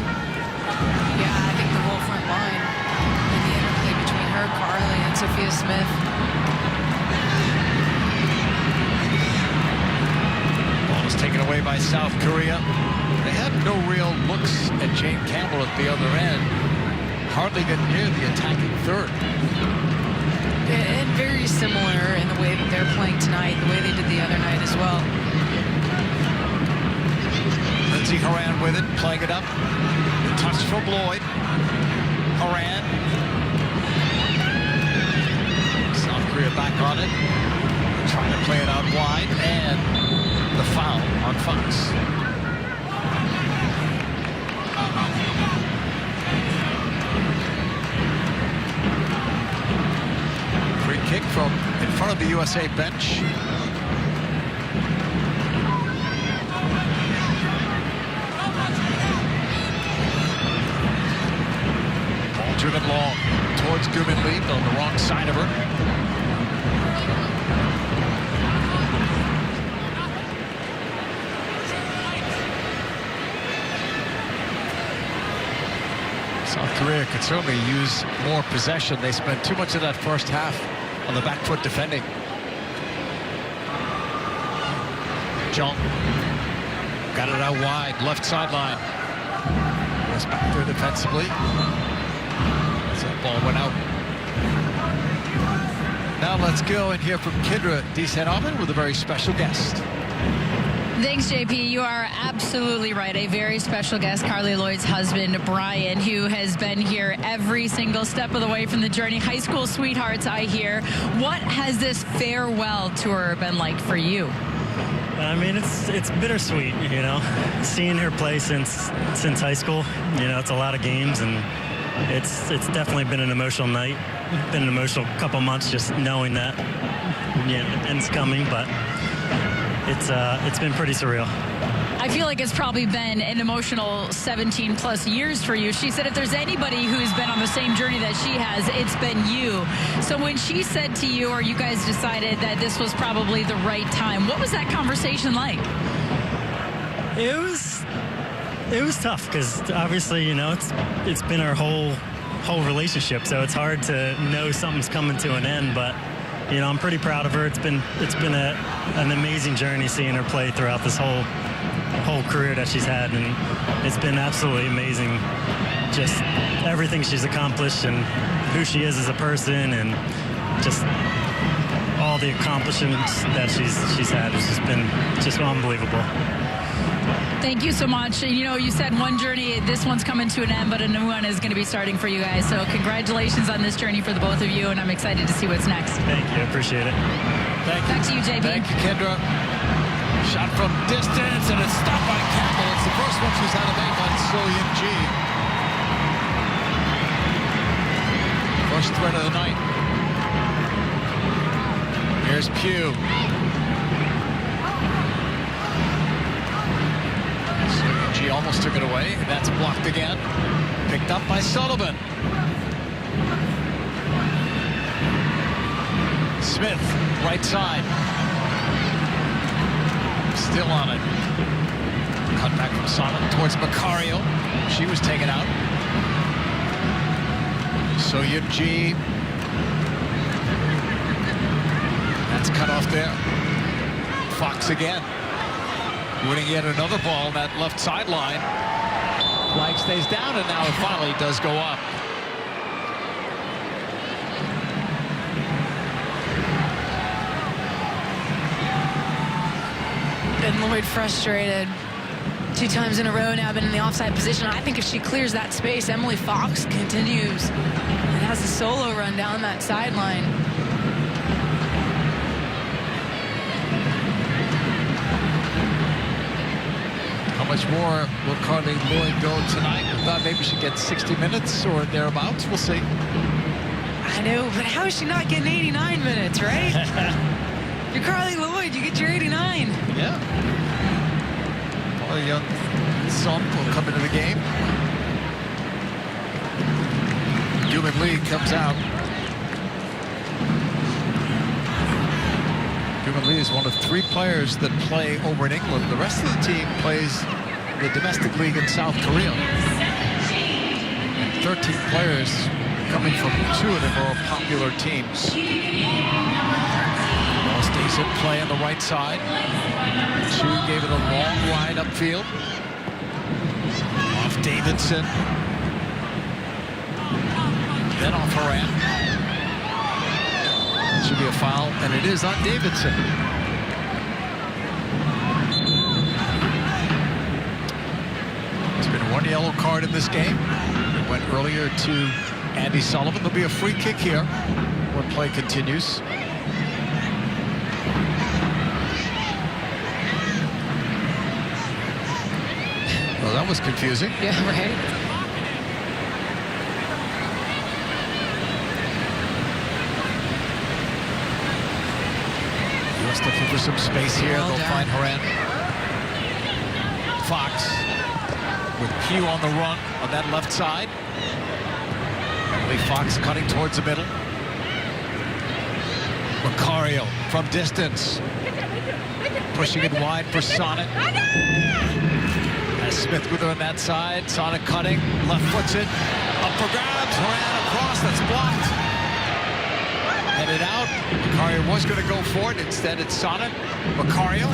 Yeah, I think the whole front line and the interplay between her, Carly, and Sophia Smith. Ball is taken away by South Korea. They had no real looks at Jane Campbell at the other end. Hardly get near the attacking third. And very similar in the way that they're playing tonight, the way they did the other night as well. Lindsey Horan with it, playing it up. Touch from Lloyd. Horan. South Korea back on it. Trying to play it out wide, and the foul on Fox. Free kick from in front of the USA bench. Ball driven long towards Gumenlieb on the wrong side of her. South Korea could certainly use more possession. They spent too much of that first half on the back foot defending. Jong got it out wide, left sideline. Was back there defensively. So that ball went out. Now let's go and hear from Kendra DeSantomen with a very special guest. Thanks, JP. You are absolutely right. A very special guest, Carly Lloyd's husband, Brian, who has been here every single step of the way from the journey. High school sweethearts, I hear. What has this farewell tour been like for you? I mean, it's bittersweet, you know, seeing her play since high school. You know, it's a lot of games, and it's definitely been an emotional night. Been an emotional couple months just knowing that, yeah, it's coming, but it's been pretty surreal. I feel like it's probably been an emotional 17 plus years for you. She said if there's anybody who's been on the same journey that she has, it's been you. So when she said to you, or you guys decided that this was probably the right time, what was that conversation like? It was tough because obviously, you know, it's been our whole relationship, so it's hard to know something's coming to an end, but you know, I'm pretty proud of her. It's been an amazing journey seeing her play throughout this whole career that she's had, and it's been absolutely amazing, just everything she's accomplished and who she is as a person, and just all the accomplishments that she's had. It's just been unbelievable. Thank you so much. You know, you said one journey, this one's coming to an end, but a new one is going to be starting for you guys. So congratulations on this journey for the both of you, and I'm excited to see what's next. Thank you. I appreciate it. Back to you, JB. Thank you, Kendra. Shot from distance, and it's stopped by Campbell. It's the first one she's had to make on USWNT. First threat of the night. Here's Pugh. USWNT almost took it away, and that's blocked again. Picked up by Sullivan. Smith, right side. Still on it. Cut back from Sonnet towards Macario. She was taken out. USWNT. That's cut off there. Fox again. Winning yet another ball on that left sideline. Flag stays down, and now it finally does go up. And Lloyd frustrated 2 times in a row now, been in the offside position. I think if she clears that space, Emily Fox continues and has a solo run down that sideline. How much more will Carly Lloyd go tonight? I thought maybe she'd get 60 minutes or thereabouts. We'll see. I know, but how is she not getting 89 minutes, right? You're Carly Lloyd, you get your 89. Yeah. Our young son will come into the game. Human Lee comes out. Human Lee is one of 3 players that play over in England. The rest of the team plays the domestic league in South Korea. And 13 players coming from 2 of the more popular teams. Ball stays in play on the right side. Chu gave it a long ride upfield. Off Davidson. Then off Horan. Should be a foul, and it is on Davidson. There's been 1 yellow card in this game. It went earlier to Andy Sullivan. There'll be a free kick here when play continues. Well, that was confusing. Yeah, right. US looking for some space here. Well They'll done. find Horan. Fox with Pugh on the run on that left side. Emily Fox cutting towards the middle. Macario from distance. Pushing it wide for Sonnet. Has Smith with her on that side. Sonnet cutting. Left foots it. Up for grabs. Horan across. That's blocked. Headed out. Macario was going to go for it. Instead, it's Sonnet. Macario.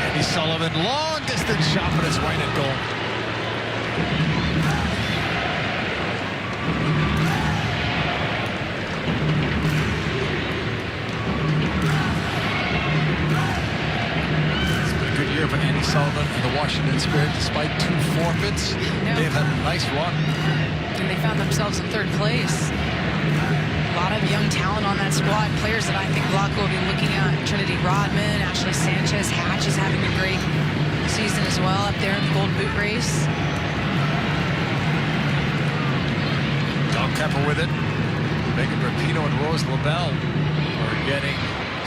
Andy Sullivan. Long distance shot, but it's right at goal. Good year for Andy Sullivan and the Washington Spirit, despite 2 forfeits. They've had a nice run. And they found themselves in 3rd place. A lot of young talent on that squad. Players that I think Blanco will be looking at. Trinity Rodman, Ashley Sanchez. Hatch is having a great season as well up there in the Gold Boot race. Kemper with it. Megan Rapinoe and Rose LaBelle are getting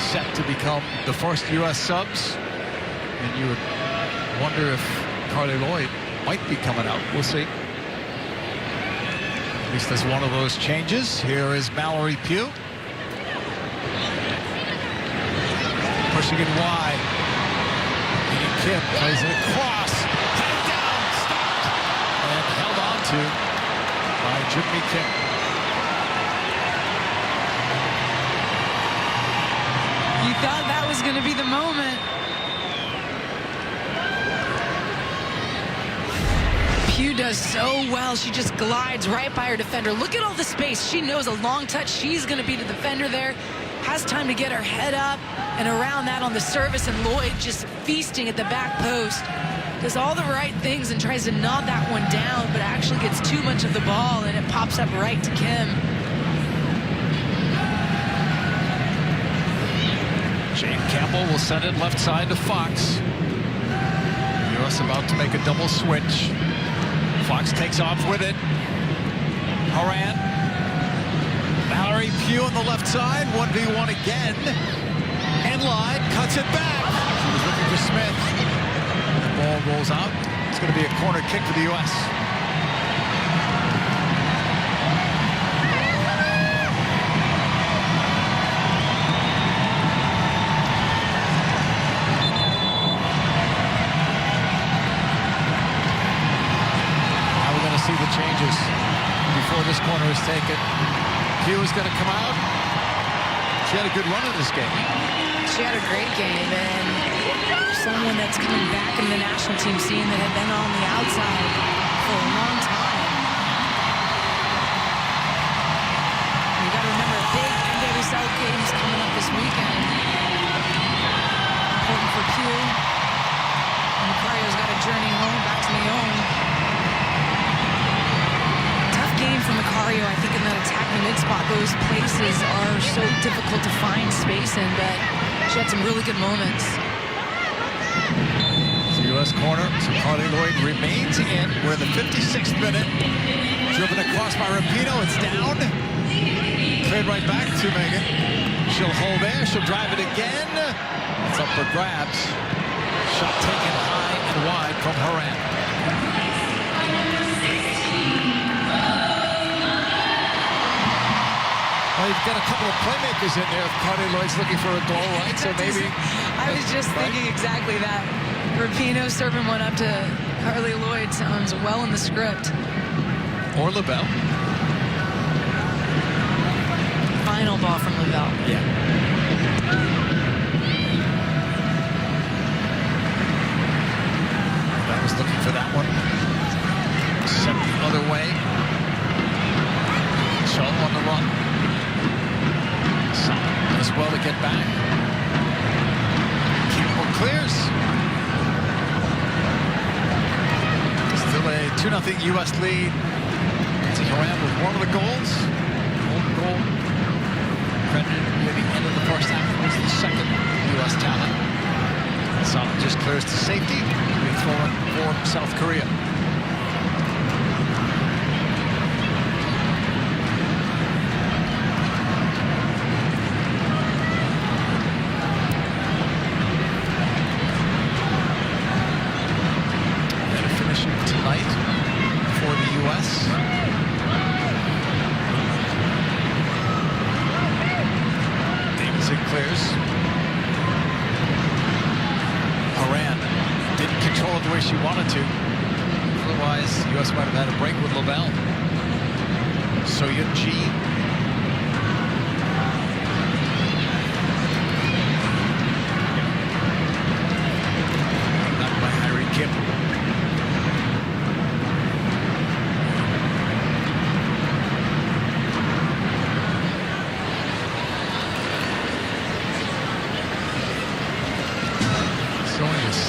set to become the first U.S. subs. And you would wonder if Carly Lloyd might be coming out. We'll see. At least there's one of those changes. Here is Mallory Pugh. Pushing it wide. And Kim plays it across. Headed down, stopped, and held on to by Jimmy Kim. You thought that was going to be the moment. Pugh does so well. She just glides right by her defender. Look at all the space. She knows a long touch. She's going to be the defender there. Has time to get her head up and around that on the service, and Lloyd just feasting at the back post. Does all the right things and tries to nod that one down, but actually gets too much of the ball, and it pops up right to Kim. Jane Campbell will send it left side to Fox. U.S. about to make a double switch. Fox takes off with it. Horan. Mallory Pugh on the left side. 1v1 again. Enline cuts it back. She was looking for Smith. The ball rolls out. It's going to be a corner kick for the U.S. See the changes before this corner is taken. Pugh is going to come out. She had a good run in this game. She had a great game, and someone that's coming back in the national team scene that had been on the outside for a long time. You got to remember, big NWSL games coming up this weekend. Important for Pugh. And Macario's got a journey home back to Lyon. Game from Macario, I think, in that attacking mid-spot. Those places are so difficult to find space in, but she had some really good moments. It's the U.S. corner, so Carly Lloyd remains in. We're in the 56th minute. Driven across by Rapinoe. It's down. Cleared right back to Megan. She'll hold there. She'll drive it again. It's up for grabs. Shot taken high and wide from Horan. Well, you've got a couple of playmakers in there if Carly Lloyd's looking for a goal, right? So maybe... I was just thinking exactly that. Rapinoe serving one up to Carly Lloyd sounds well in the script. Or LaBelle. Final ball from LaBelle. Yeah. I was looking for that one. Sent the other way. Shaw on the run. As well to get back. Campbell clears. Still a 2-0 U.S. lead. It's Horan with one of the goals. Golden goal credited near the end of the first half. Was the second U.S. talent. Sonic just clears to safety. Being thrown for South Korea. She wanted to. Otherwise, the U.S. might have had a break with LaBelle. Soyun Ji. Back by Harry Kim.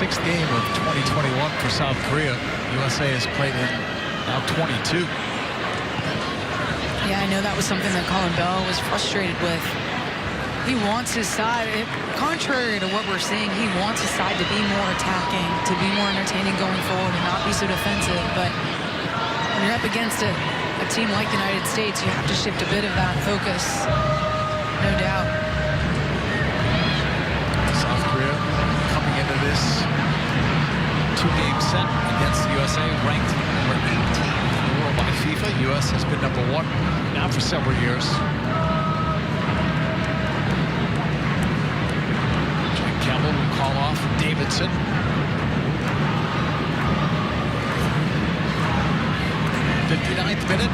Sixth game of 2021 for South Korea. USA has played in now 22. Yeah, I know that was something that Colin Bell was frustrated with. He wants his side, contrary to what we're seeing, he wants his side to be more attacking, to be more entertaining going forward and not be so defensive. But when you're up against a team like the United States, you have to shift a bit of that focus, no doubt. this two-game set against the USA, ranked number 18 in the world by FIFA. U.S. has been number 1 now for several years. Jack Campbell will call off Davidson. 59th minute.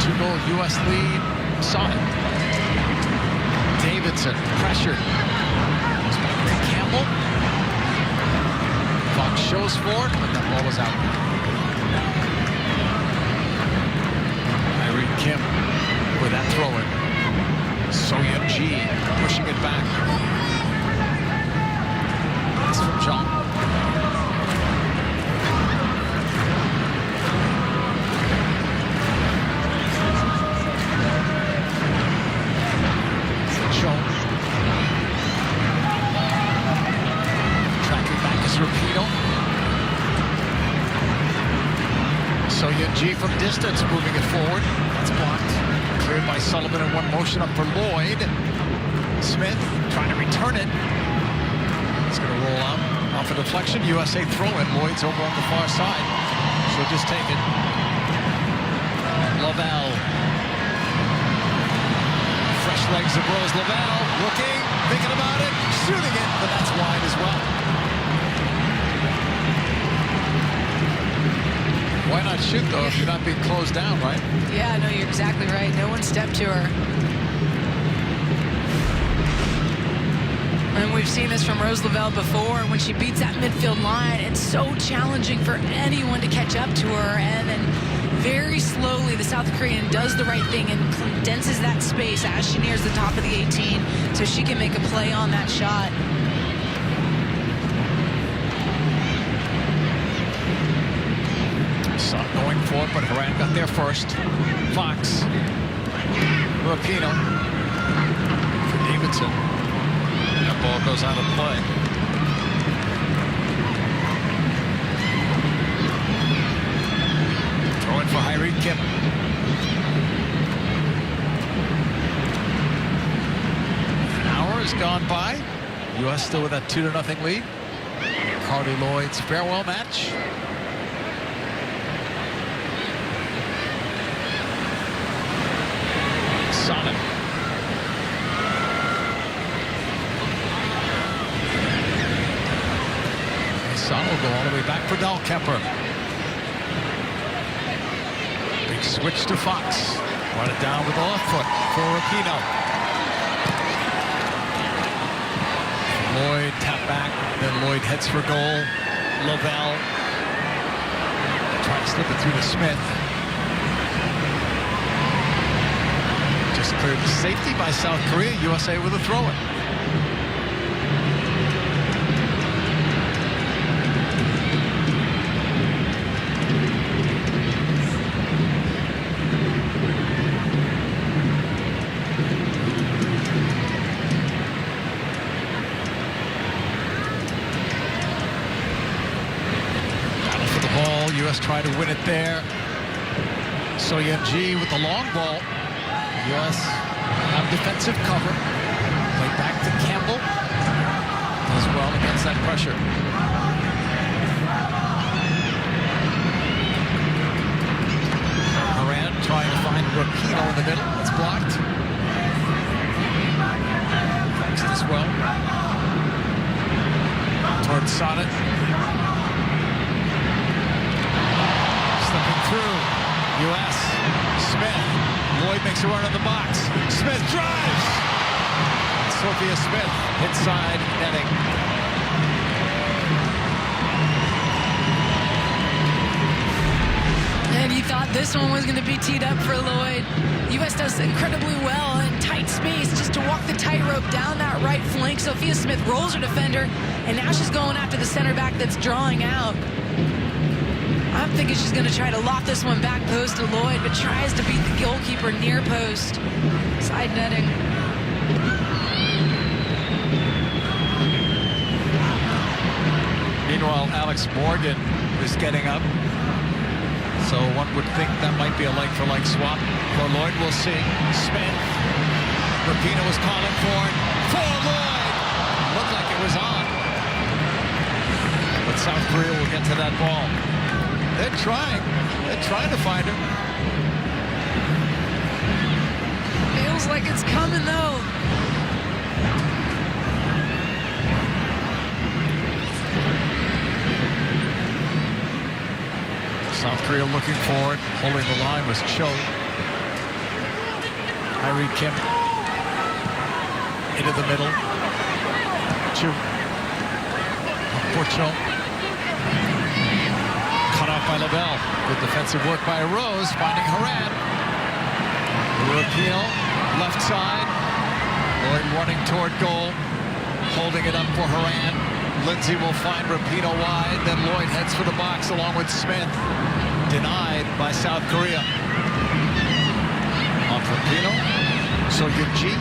2-goal U.S. lead. Sonic. Davidson pressured. Campbell. Fox shows for it, but that ball was out. Irene Kim with that throw-in. USWNT pushing it back. That's from John. USWNT from distance, moving it forward. It's blocked. Cleared by Sullivan in one motion up for Lloyd. Smith trying to return it. It's going to roll out off a deflection. USA throw in. Lloyd's over on the far side. She'll just take it. Lavelle. Fresh legs of Rose Lavelle. Looking, thinking about it, shooting it, but that's wide as well. Why not shoot, though, if you're not being closed down, right? Yeah, no, you're exactly right. No one stepped to her. And we've seen this from Rose Lavelle before. When she beats that midfield line, it's so challenging for anyone to catch up to her. And then very slowly, the South Korean does the right thing and condenses that space as she nears the top of the 18 so she can make a play on that shot. Going for it, but Horan got there first. Fox. Rapino. For Davidson. That ball goes out of play. Throw in for Irene Kim. An hour has gone by. U.S. still with that 2-0 lead. Carly Lloyd's farewell match. Sonic. Sonic will go all the way back for Dahlkemper. Big switch to Fox. Run it down with the left foot for Rapino. Lloyd tap back. Then Lloyd heads for goal. Lavelle. Trying to slip it through to Smith. Just cleared the safety by South Korea. USA with a throw-in. Battle for the ball. US trying to win it there. USWNT with the long ball. U.S. have defensive cover. Play back to Campbell. Does well against that pressure. Horan trying to find Rapino in the middle. It's blocked. Next as well. Towards Sonnet. Slipping through. U.S. Smith. Lloyd makes a run in the box. Smith drives. Sophia Smith inside netting. And you thought this one was going to be teed up for Lloyd. U.S. does incredibly well in tight space just to walk the tightrope down that right flank. Sophia Smith rolls her defender, and now she's going after the center back that's drawing out. I'm thinking she's going to try to loft this one back post to Lloyd, but tries to beat the goalkeeper near post. Side netting. Meanwhile, Alex Morgan is getting up. So one would think that might be a like-for-like swap. For Lloyd, we'll see. Smith. Rapino was calling for it. For Lloyd. Looked like it was on. South Korea will get to that ball. They're trying. They're trying to find him. Feels like it's coming, though. South Korea looking for it. Holding the line was Cho. Irene Kim into the middle. Chu. For Cho. Cut off by LaBelle. Good defensive work by Rose, finding Haran. Rapino, left side. Lloyd running toward goal. Holding it up for Haran. Lindsay will find Rapino wide, then Lloyd heads for the box along with Smith. Denied by South Korea. Off Rapino. So Yunji.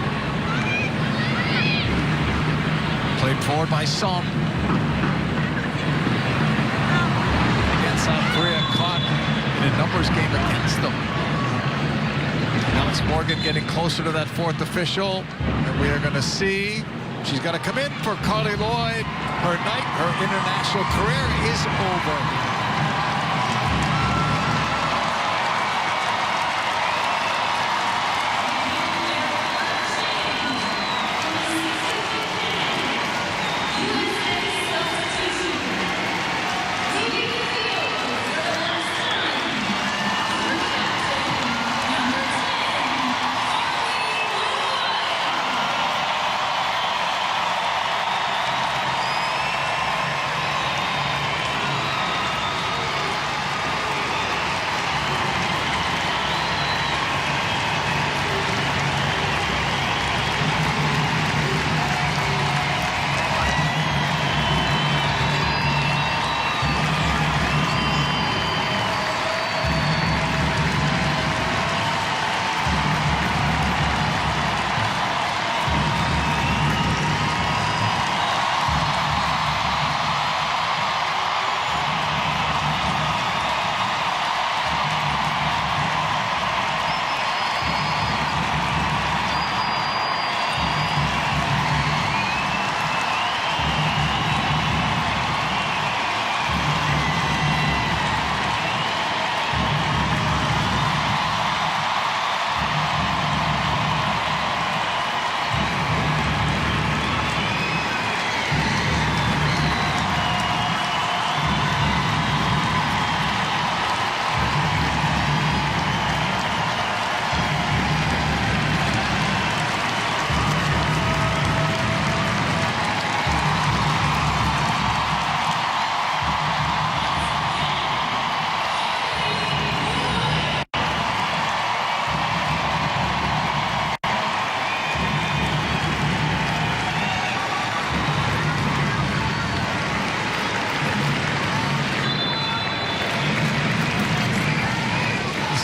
Played forward by Song. Again, South Korea caught in a numbers game against them. Alex Morgan getting closer to that fourth official. And we are going to see. She's got to come in for Carly Lloyd. Her night, her international career is over.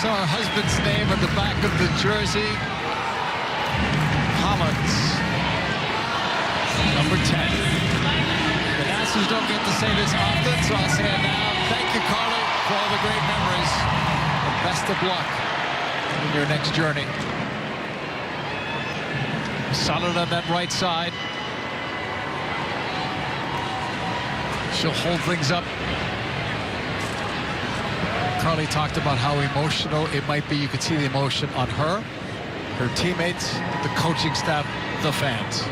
Saw her husband's name on the back of the jersey. Hollins, number 10. The Nationals don't get to say this often, so I'll say it now. Thank you, Carly, for all the great memories. And best of luck in your next journey. Solid on that right side. She'll hold things up. Carly talked about how emotional it might be. You could see the emotion on her, her teammates, the coaching staff, the fans.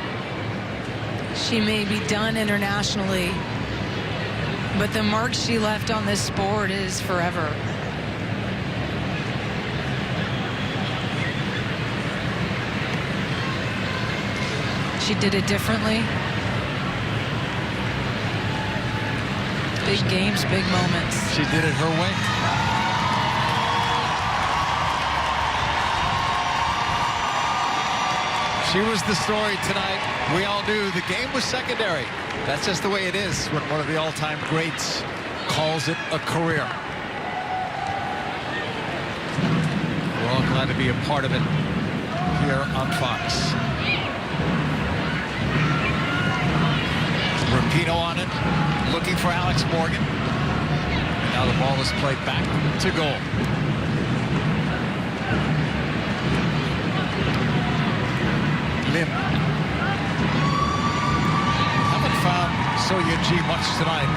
She may be done internationally, but the mark she left on this sport is forever. She did it differently. Big games, big moments. She did it her way. She was the story tonight. We all knew the game was secondary. That's just the way it is when one of the all-time greats calls it a career. We're all glad to be a part of it here on Fox. Rapino on it, looking for Alex Morgan. And now the ball is played back to goal. Lim. Haven't found So Yunji much tonight.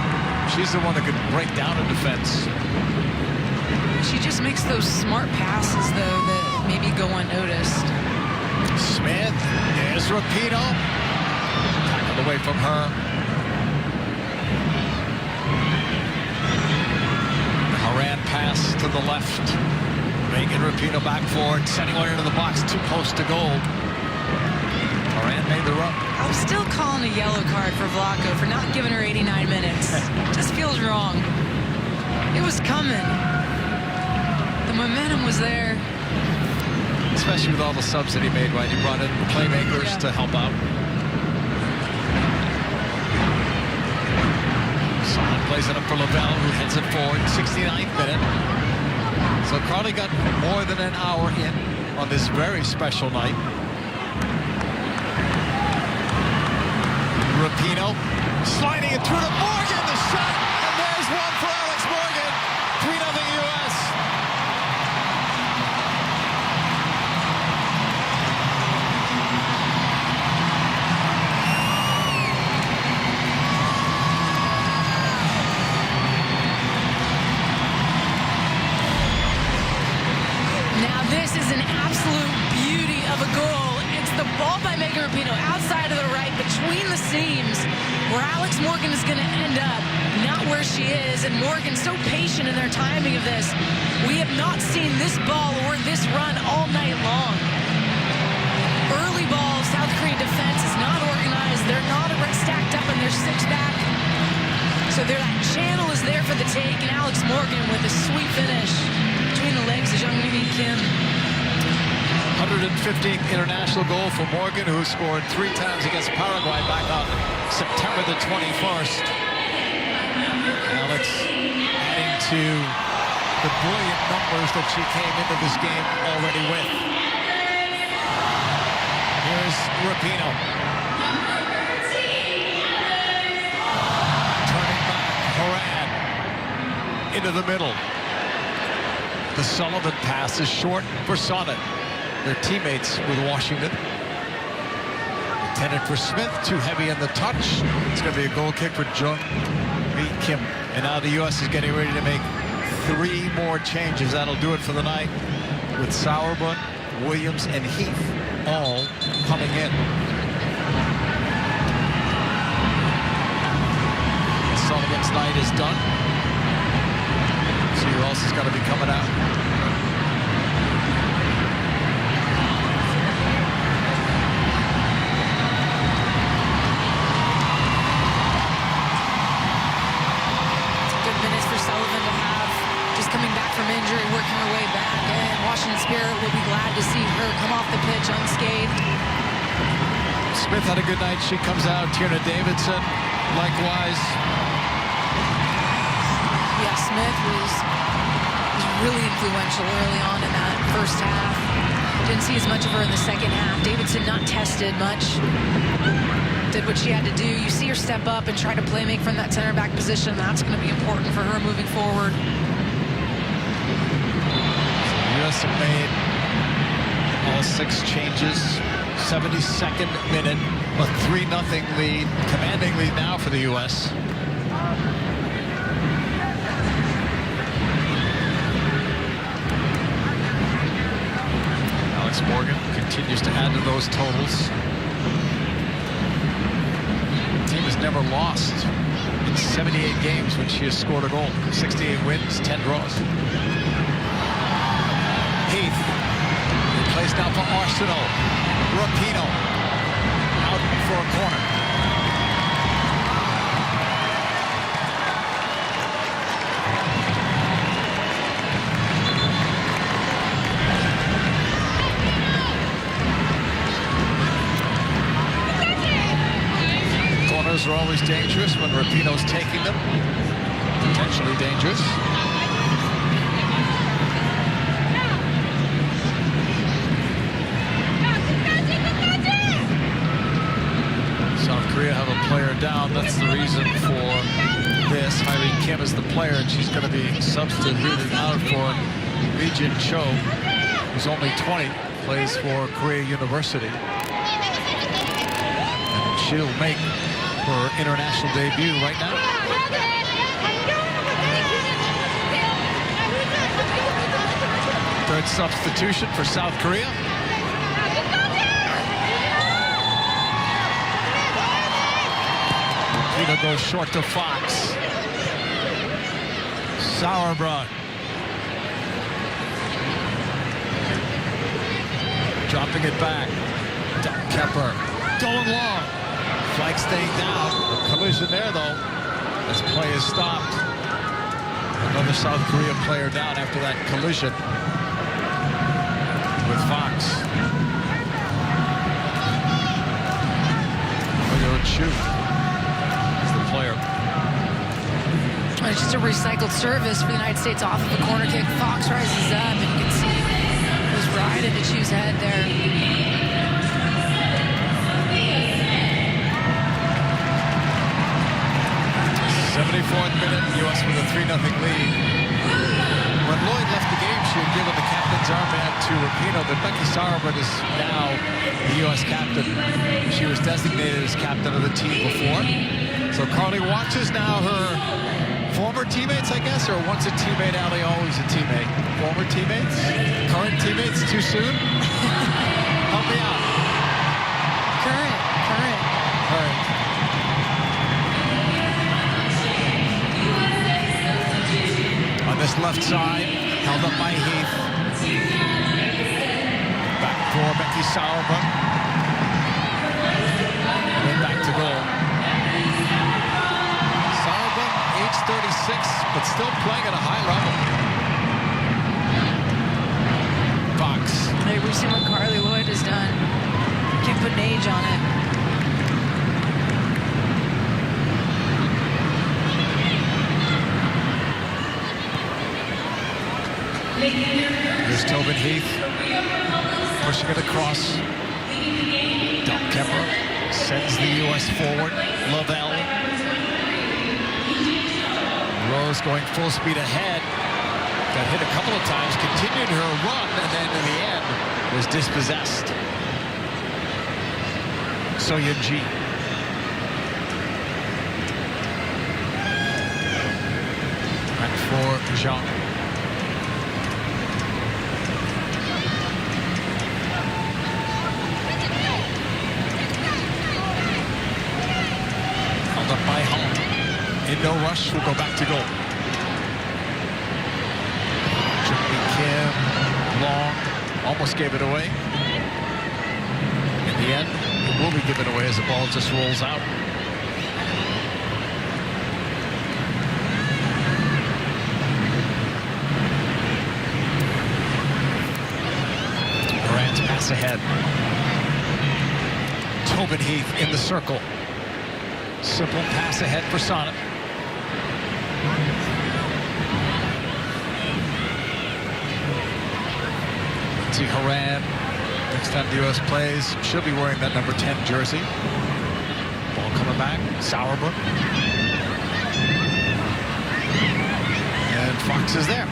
She's the one that could break down a defense. She just makes those smart passes, though, that maybe go unnoticed. Smith, there's Rapinoe. Tackled away from her. Horan pass to the left. Megan Rapinoe back forward, sending one into the box, too close to goal. Horan made the run. I'm still calling a yellow card for Vlaco for not giving her 89 minutes. Just feels wrong. It was coming. The momentum was there. Especially with all the subs that he made, right? He brought in playmakers to help out. Someone plays it up for Lavelle, who heads it forward. 69th minute. So Carly got more than an hour in on this very special night. Rapinoe sliding it through to Morgan. The shot, and there's one for Alex Morgan. 3-0 U.S. Now this is an absolute beauty of a goal. It's the ball by Megan Rapinoe outside of the right between the seams where Alex Morgan is going to end up, not where she is. And Morgan's so patient in their timing of this. We have not seen this ball or this run all night long. Early ball, South Korean defense is not organized. They're not stacked up in their six back. So that channel is there for the take, and Alex Morgan with a sweet finish between the legs of Jung-Mi Kim. 115th international goal for Morgan, who scored 3 times against Paraguay back on September the 21st. Alex adding to the brilliant numbers that she came into this game already with. Here's Rapinoe. Turning back, Horan into the middle. The Sullivan pass is short for Sonnet. Their teammates with Washington. Intended for Smith, too heavy in the touch. It's going to be a goal kick for Jung-Mi Kim. And now the U.S. is getting ready to make 3 more changes. That'll do it for the night, with Sauerbrunn, Williams, and Heath all coming in. Sullivan's night is done. See who else is going to be coming out. From injury, working her way back, and Washington Spirit will be glad to see her come off the pitch unscathed. Smith had a good night. She comes out. Tierna Davidson, likewise. Yeah, Smith was really influential early on in that first half. Didn't see as much of her in the second half. Davidson not tested much. Did what she had to do. You see her step up and try to play make from that center back position. That's going to be important for her moving forward. U.S. have made all 6 changes. 72nd minute, a 3-0 lead, commanding lead now for the U.S. Alex Morgan continues to add to those totals. The team has never lost in 78 games when she has scored a goal. 68 wins, 10 draws. Heath, plays now for Arsenal. Rapinoe out for a corner. Corners are always dangerous when Rapinoe's taking them. Potentially dangerous. Korea have a player down. That's the reason for this. Irene Kim is the player, and she's going to be substituted out for Lee Jin Cho, who's only 20, plays for Korea University. And she'll make her international debut right now. Third substitution for South Korea. Peter goes short to Fox. Sauerbrunn. Dropping it back. Kemper going long. Flag staying down. A collision there, though, as play is stopped. Another South Korea player down after that collision with Fox. Chu is the player. It's just a recycled service for the United States off of a corner kick. Fox rises up, and you can see it was right into Chu's head there. 74th minute, U.S. with a 3-0 lead. When Lloyd left the game, she had given the captain's armband to Rapinoe, but Becky Sauerbrunn is now the U.S. captain. She was designated as captain of the team before. So Carly watches now her former teammates, I guess, or once a teammate, Allie, always a teammate. Former teammates? Current teammates? Too soon? Help me out. Current. On this left side, held up by Heath. Back for Becky Sauerbrunn. And back to goal. Sauerbrunn, age 36, but still playing at a high level. Fox. Hey, we've seen what Carly Lloyd has done. Can't put an age on it. Here's Tobin Heath pushing it across. Del Kemper sends the U.S. forward. Lavelle. Rose going full speed ahead. Got hit a couple of times, continued her run, and then in the end was dispossessed. So-Yun-Ji. Back for Zhang. Up by Hall. In no rush, will go back to goal. Jimmy Kim, long, almost gave it away. In the end, it will be given away as the ball just rolls out. Morant's pass ahead. Tobin Heath in the circle. Simple pass ahead for Sonnet. Lindsey Horan, next time the U.S. plays, she'll be wearing that number 10 jersey. Ball coming back, Sauerbrunn. And Fox is there.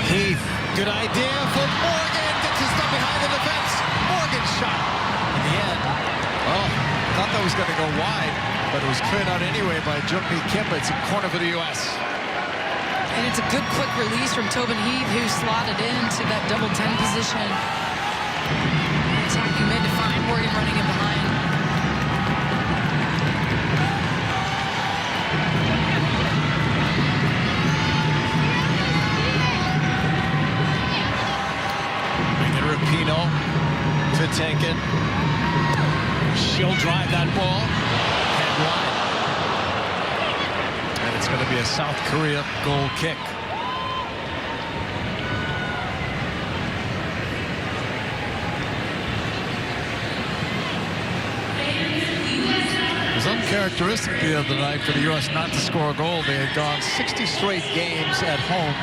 Heath, good idea for Morgan. Gets his stuff behind the defense. Morgan shot. In the end, thought that was going to go wide, but it was cleared out anyway by Jungmi Kim. It's a corner for the U.S. And it's a good quick release from Tobin Heath, who slotted into that double 10 position. Attacking mid to find Morgan running in behind. Megan Rapinoe to take it. She'll drive that ball head wide. And it's going to be a South Korea goal kick. It was uncharacteristic the other night for the U.S. not to score a goal. They had gone 60 straight games at home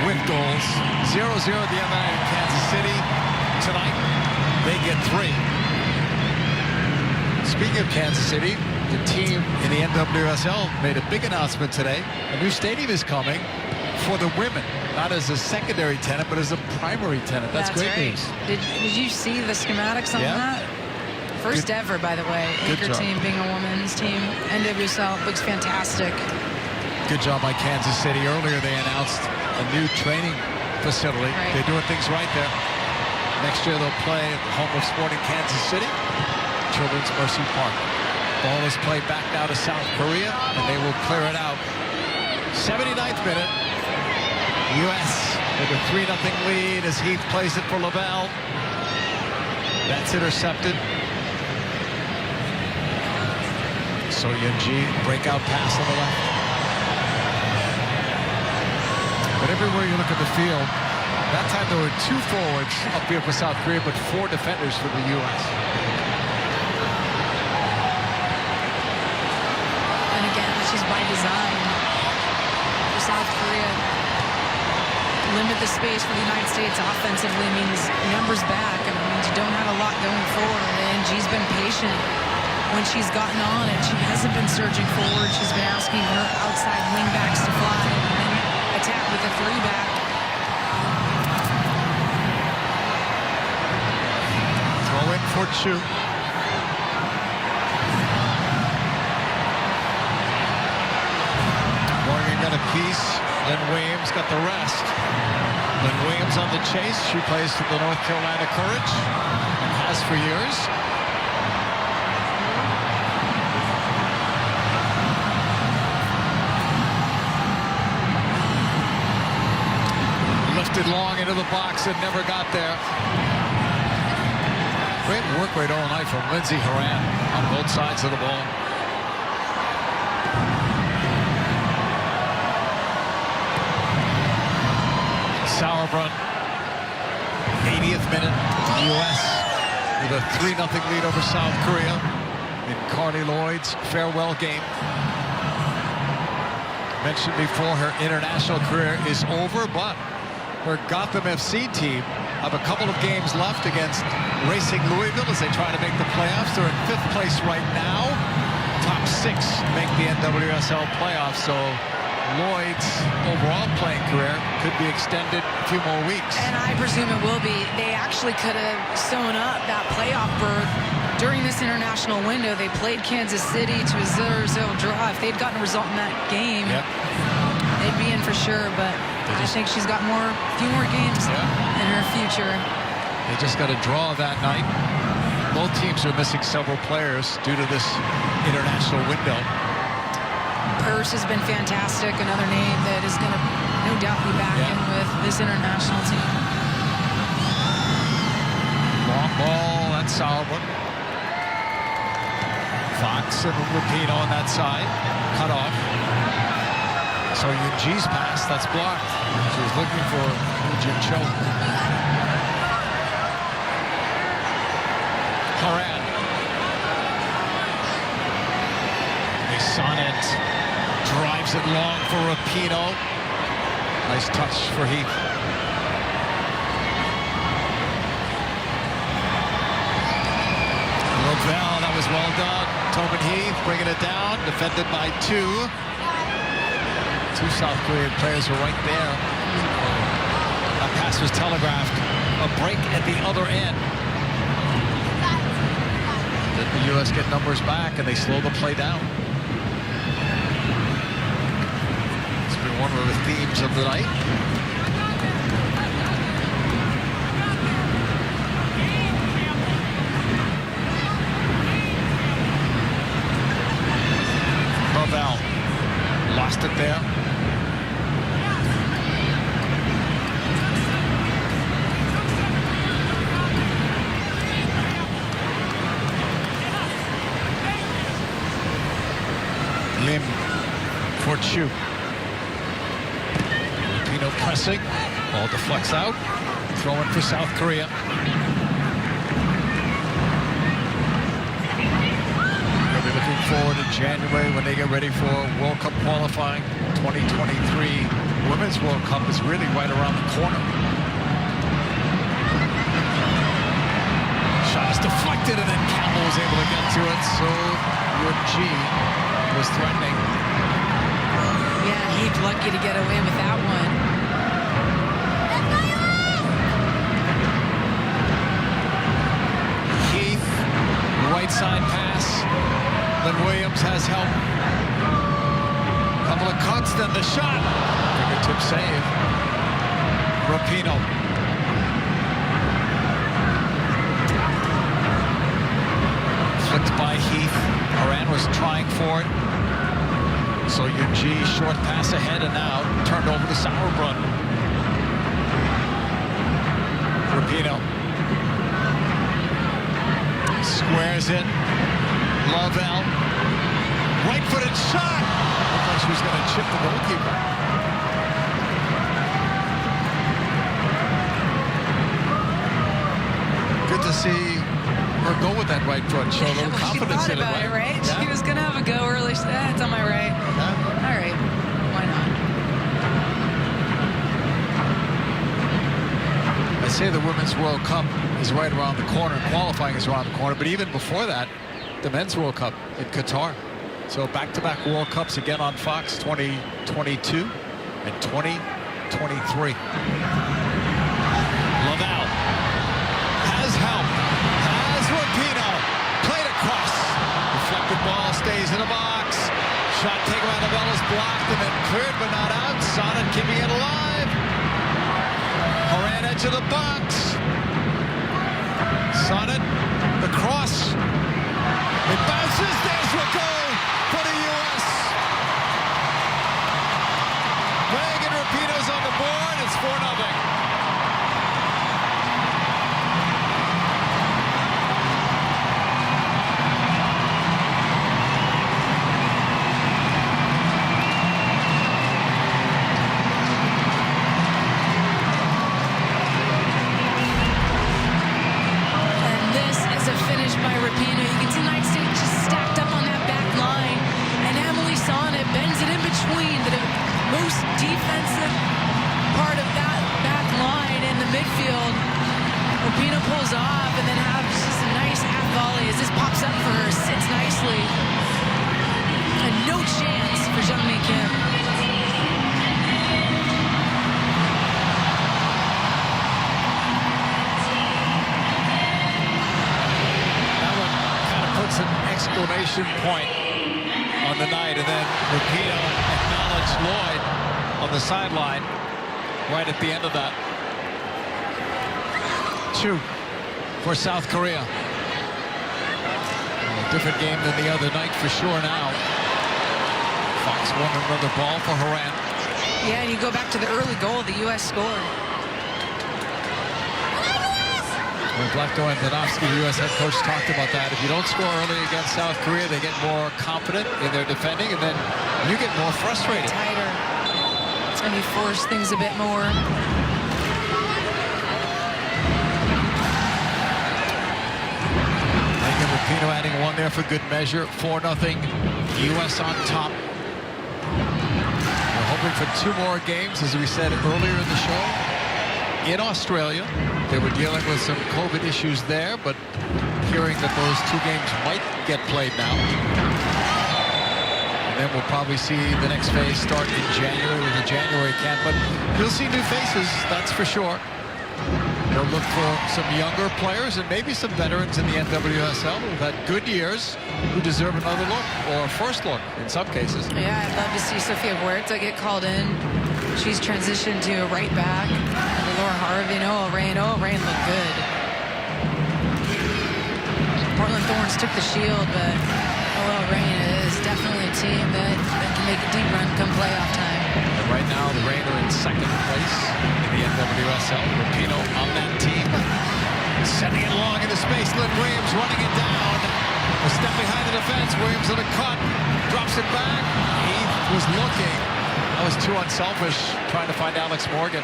with goals. 0-0 at the other night in Kansas City. Tonight, they get 3. Speaking of Kansas City, the team in the NWSL made a big announcement today. A new stadium is coming for the women, not as a secondary tenant, but as a primary tenant. That's great right. news. Did you see the schematics on that? First ever, by the way, anchor team being a women's team. NWSL looks fantastic. Good job by Kansas City. Earlier, they announced a new training facility. Right. They're doing things right there. Next year they'll play at the home of Sporting Kansas City, Children's Mercy Park. Ball is played back now to South Korea, and they will clear it out. 79th minute. U.S. with a 3-0 lead as Heath plays it for LaBelle. That's intercepted. So Yunji, breakout pass on the left. But everywhere you look at the field, that time there were 2 forwards upfield for South Korea, but 4 defenders for the U.S. And again, this is by design for South Korea. Limit the space for the United States offensively means numbers back. I mean, you don't have a lot going forward. And G's been patient when she's gotten on it. She hasn't been surging forward. She's been asking her outside wingbacks to fly and then attack with a 3-back. Throw in for Chu. Morgan got a piece. Lynn Williams got the rest. Lynn Williams on the chase. She plays for the North Carolina Courage and has for years. Lifted long into the box and never got there. Great work rate all night from Lindsey Horan on both sides of the ball. Sauerbrunn, 80th minute, U.S. with a 3-0 lead over South Korea in Carly Lloyd's farewell game. Mentioned before, her international career is over, but her Gotham FC team have a couple of games left against Racing Louisville as they try to make the playoffs. They're in 5th place right now. Top 6 make the NWSL playoffs, so Lloyd's overall playing career could be extended a few more weeks. And I presume it will be. They actually could have sewn up that playoff berth during this international window. They played Kansas City to a 0-0 draw. If they'd gotten a result in that game, they'd be in for sure. But I think she's got a few more games in her future. They just got a draw that night. Both teams are missing several players due to this international window. Purse has been fantastic. Another name that is going to no doubt be back in with this international team. Long ball, that's Sauerbrunn. Fox and Rapino on that side. Cut off. So Yunji's pass, that's blocked. She was looking for Jin Cho. Horan. A Sonnet drives it long for Rapino. Nice touch for Heath. Lavelle, that was well done. Tobin Heath bringing it down, defended by 2. 2 South Korean players were right there. That pass was telegraphed. A break at the other end. Did the U.S. get numbers back and they slow the play down? It's been one of the themes of the night. Lavelle lost it there. Lim for Chu. Rapino pressing. Ball deflects out. Throw in for South Korea. They'll be looking forward to January when they get ready for World Cup qualifying. 2023 Women's World Cup is really right around the corner. Shot is deflected and then Campbell was able to get to it. So Yunji was threatening. Yeah, Heath lucky to get away with that one. Heath, right side pass. Lynn Williams has help. Couple of cuts, then the shot. Fingertip save. Rapinoe. Flicked by Heath. Horan was trying for it. So G, short pass ahead, and now turned over to Sauerbrunn. Rapinoe. Squares it. Lovell. Right-footed shot. Looked like she was going to chip the goalkeeper. Good to see her go with that right foot. Show a little confidence in it, right? Yeah. She was going to have a go early. It's on my right. Yeah. All right. Why not? I say the Women's World Cup is right around the corner. Qualifying is around the corner. But even before that, the Men's World Cup in Qatar. So back-to-back World Cups again on Fox, 2022 and 2023. Lavelle has help. Has Rapinoe. Played across. Deflected ball stays in the box. Shot taken by Lavelle is blocked and then cleared but not out. Sonnet keeping it alive. Horan edge of the box. Sonnet, the cross. It bounces. There's a goal for the U.S. Megan Rapinoe's on the board. It's 4-0. By Rapinoe. You can see the United States just stacked up on that back line, and Emily Sonnet bends it in between the most defensive part of that back line in the midfield. Rapinoe pulls off and then has just a nice half volley as this pops up for her, sits nicely, and no chance for Jungmi Kim. Puts an exclamation point on the night, and then Rapinoe acknowledged Lloyd on the sideline right at the end of that. 2 for South Korea. A different game than the other night for sure now. Fox won another ball for Horan. Yeah, and you go back to the early goal the U.S. scored. When Blechto and Danovsky, the U.S. head coach, talked about that. If you don't score early against South Korea, they get more confident in their defending, and then you get more frustrated. Tighter. And you force things a bit more. Megan Rapinoe adding 1 there for good measure. 4-0. U.S. on top. We're hoping for 2 more games, as we said earlier in the show. In Australia, they were dealing with some COVID issues there, but hearing that those 2 games might get played now. And then we'll probably see the next phase start in January with the January camp, but you'll see new faces, that's for sure. They'll look for some younger players and maybe some veterans in the NWSL who've had good years, who deserve another look, or a first look in some cases. Yeah, I'd love to see Sofia Huerta get called in. She's transitioned to right back. Laura Harvey, Noah Rain. Noah Rain looked good. Portland Thorns took the shield, but Noah Rain is definitely a team that can make a deep run come playoff time. And right now, the Rain are in 2nd place in the NWSL. Rapinoe on that team. Sending it long into space. Lynn Williams running it down. A step behind the defense. Williams in a cut. Drops it back. Heath was looking. That was too unselfish, trying to find Alex Morgan.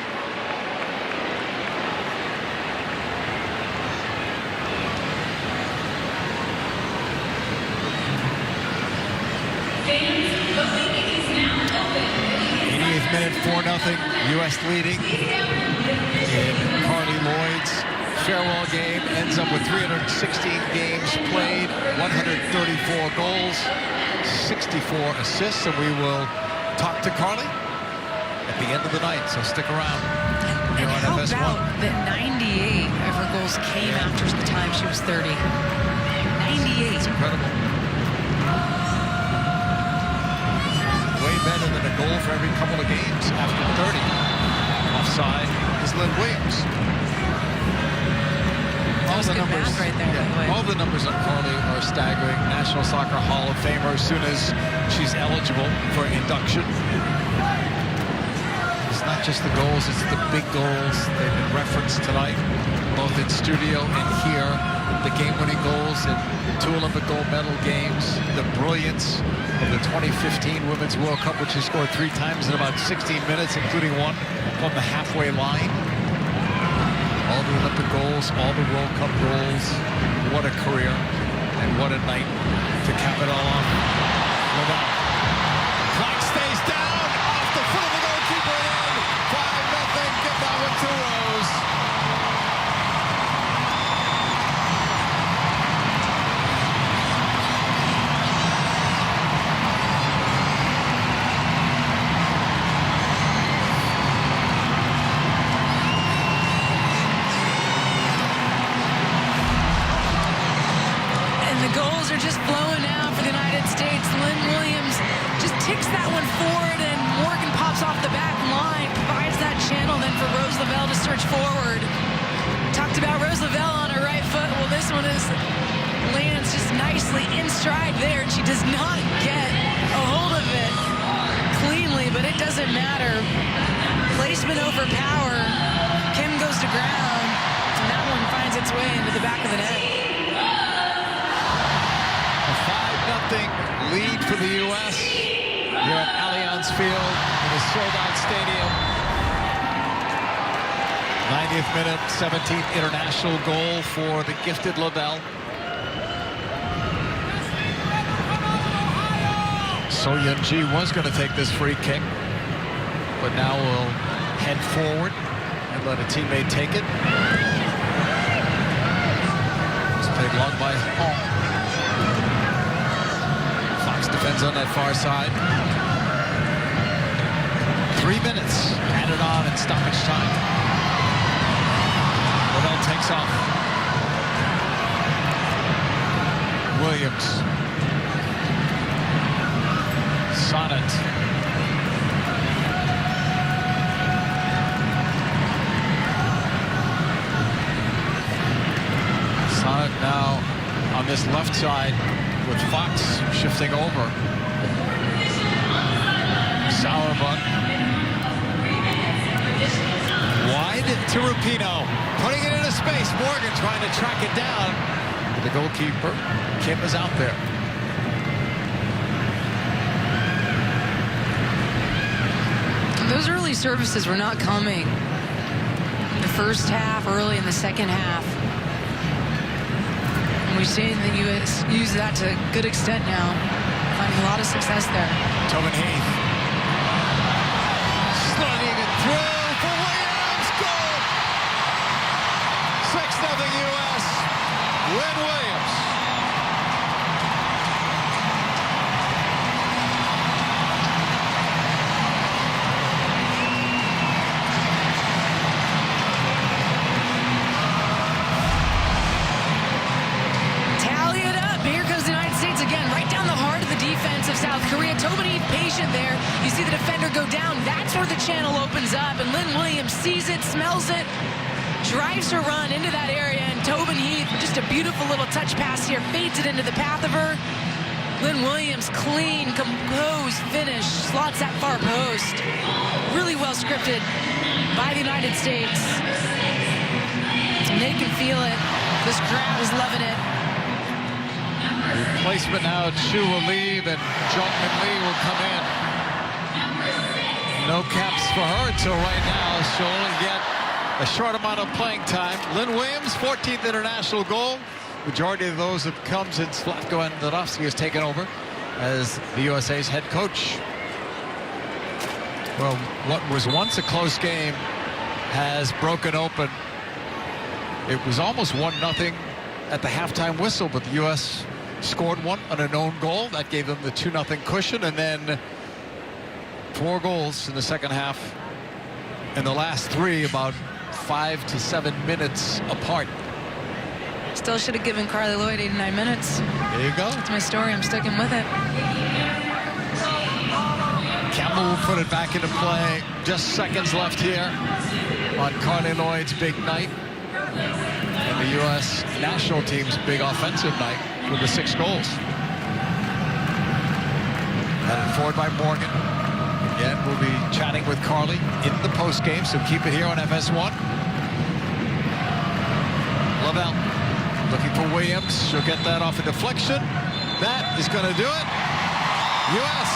Minute, 4-0, U.S. leading in Carly Lloyd's farewell game. Ends up with 316 games played, 134 goals, 64 assists, and we will talk to Carly at the end of the night, so stick around. And how about that 98 of her goals came after the time she was 30? 98. It's incredible. Way better than a goal for every couple of games after 30. Offside is is Lynn Williams. That was good math right there, by the way. All the numbers on Carly are staggering. National Soccer Hall of Famer as soon as she's eligible for induction. It's not just the goals, it's the big goals. They've been referenced tonight, both in studio and here. The game-winning goals in 2 Olympic gold medal games. The brilliance of the 2015 Women's World Cup, which she scored 3 times in about 16 minutes, including one from the halfway line. All the Olympic goals, all the World Cup goals. What a career and what a night to cap it all off. Clock stays down off the foot of the goalkeeper in. 5-0. Give that one to Rose. Are just flowing out for the United States. Lynn Williams just ticks that one forward, and Morgan pops off the back line, provides that channel then for Rose Lavelle to search forward. Talked about Rose Lavelle on her right foot. Well, this one lands just nicely in stride there. She does not get a hold of it cleanly, but it doesn't matter. Placement over power. Kim goes to ground, and that one finds its way into the back of the net. 5-0 lead for the U.S. here at Allianz Field in a sold-out stadium. 90th minute, 17th international goal for the gifted Lavelle. So Yun-Ji was going to take this free kick, but now will head forward and let a teammate take it. It's played long by Hong. Defends on that far side. 3 minutes added on in stoppage time. Lavelle takes off. Williams. Sonnet. Sonnet now on this left side, with Fox shifting over. Sauerbach. Wide to Rupino. Putting it into space. Morgan trying to track it down. The goalkeeper, Kim, is out there. Those early services were not coming. In the first half, early in the second half. We've seen the U.S. use that to a good extent now, finding a lot of success there. Tobin Heath. Sliding it through for Williams. Goal! 6-0 U.S. Lynn Williams. Of South Korea. Tobin Heath patient there. You see the defender go down. That's where the channel opens up, and Lynn Williams sees it, smells it, drives her run into that area, and Tobin Heath, just a beautiful little touch pass here, fades it into the path of her. Lynn Williams, clean, composed finish, slots that far post. Really well scripted by the United States. And they can feel it. This crowd is loving it. Replacement now, Chu will leave and Jungmin Lee will come in. No caps for her until right now. She'll only get a short amount of playing time. Lynn Williams, 14th international goal. Majority of those have come since Zlatko Andonovski has taken over as the USA's head coach. Well, what was once a close game has broken open. It was almost 1-0 at the halftime whistle, but the U.S. scored one on an own goal. That gave them the 2-0 cushion, and then 4 goals in the second half. And the last 3 about 5 to 7 minutes apart. Still should have given Carly Lloyd 89 minutes. There you go. That's my story. I'm sticking with it. Campbell will put it back into play. Just seconds left here. on Carly Lloyd's big night and the U.S. national team's big offensive night with the 6 goals. Headed forward by Morgan. Again, we'll be chatting with Carly in the postgame, so keep it here on FS1. Lavelle looking for Williams. She'll get that off a deflection. That is going to do it. U.S.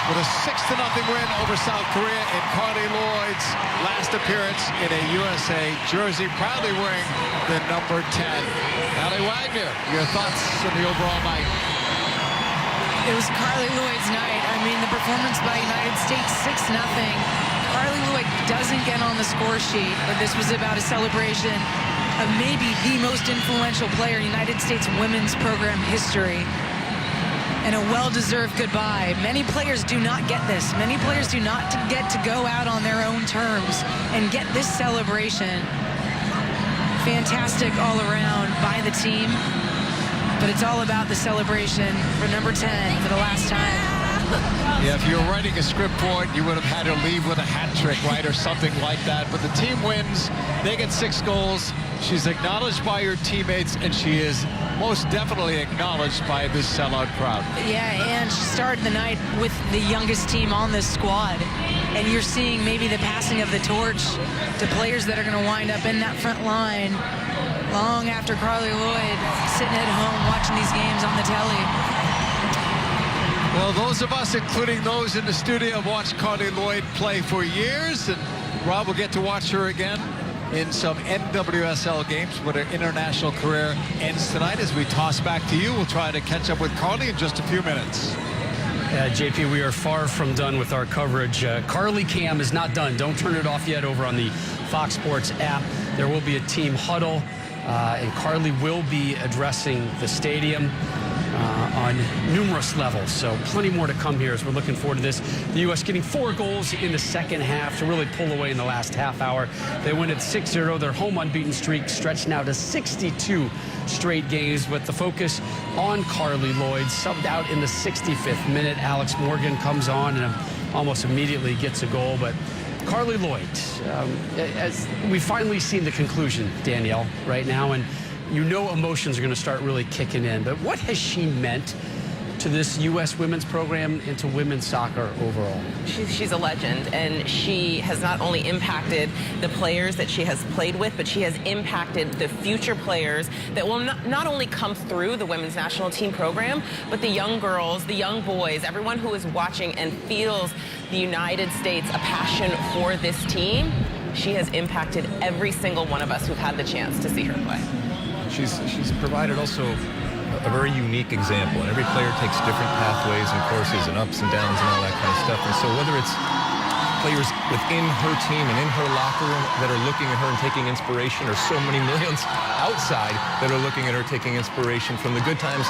with a 6-0 win over South Korea in Carly Lloyd's last appearance in a USA jersey, proudly wearing the number 10. Allie Wagner, your thoughts on the overall night? It was Carly Lloyd's night. I mean, the performance by United States, 6-0. Carly Lloyd doesn't get on the score sheet, but this was about a celebration of maybe the most influential player in United States women's program history. And a well-deserved goodbye. Many players do not get this. Many players do not get to go out on their own terms and get this celebration. Fantastic all around by the team. But it's all about the celebration for number 10 for the last time. Yeah, if you were writing a script for it, you would have had her leave with a hat trick, right, or something like that. But the team wins. They get 6 goals. She's acknowledged by her teammates, and she is most definitely acknowledged by this sellout crowd. Yeah, and she started the night with the youngest team on this squad. And you're seeing maybe the passing of the torch to players that are going to wind up in that front line long after Carly Lloyd sitting at home watching these games on the telly. Well, those of us, including those in the studio, have watched Carly Lloyd play for years, and Rob will get to watch her again in some NWSL games, but her international career ends tonight. As we toss back to you, we'll try to catch up with Carly in just a few minutes. JP, we are far from done with our coverage. Carly Cam is not done. Don't turn it off yet over on the Fox Sports app. There will be a team huddle, and Carly will be addressing the stadium on numerous levels. So plenty more to come here as we're looking forward to this. The U.S. getting 4 goals in the second half to really pull away in the last half hour. They win at 6-0. Their home unbeaten streak stretched now to 62 straight games, but the focus on Carly Lloyd. Subbed out in the 65th minute. Alex Morgan comes on and almost immediately gets a goal, but Carly Lloyd, as we've finally seen the conclusion, Danielle, right now, and you know emotions are going to start really kicking in. But what has she meant to this U.S. women's program and to women's soccer overall? She's a legend, and she has not only impacted the players that she has played with, but she has impacted the future players that will not only come through the women's national team program, but the young girls, the young boys, everyone who is watching and feels the United States a passion for this team. She has impacted every single one of us who've had the chance to see her play. She's provided also a very unique example, and every player takes different pathways and courses and ups and downs and all that kind of stuff. And so whether it's players within her team and in her locker room that are looking at her and taking inspiration, or so many millions outside that are looking at her taking inspiration from the good times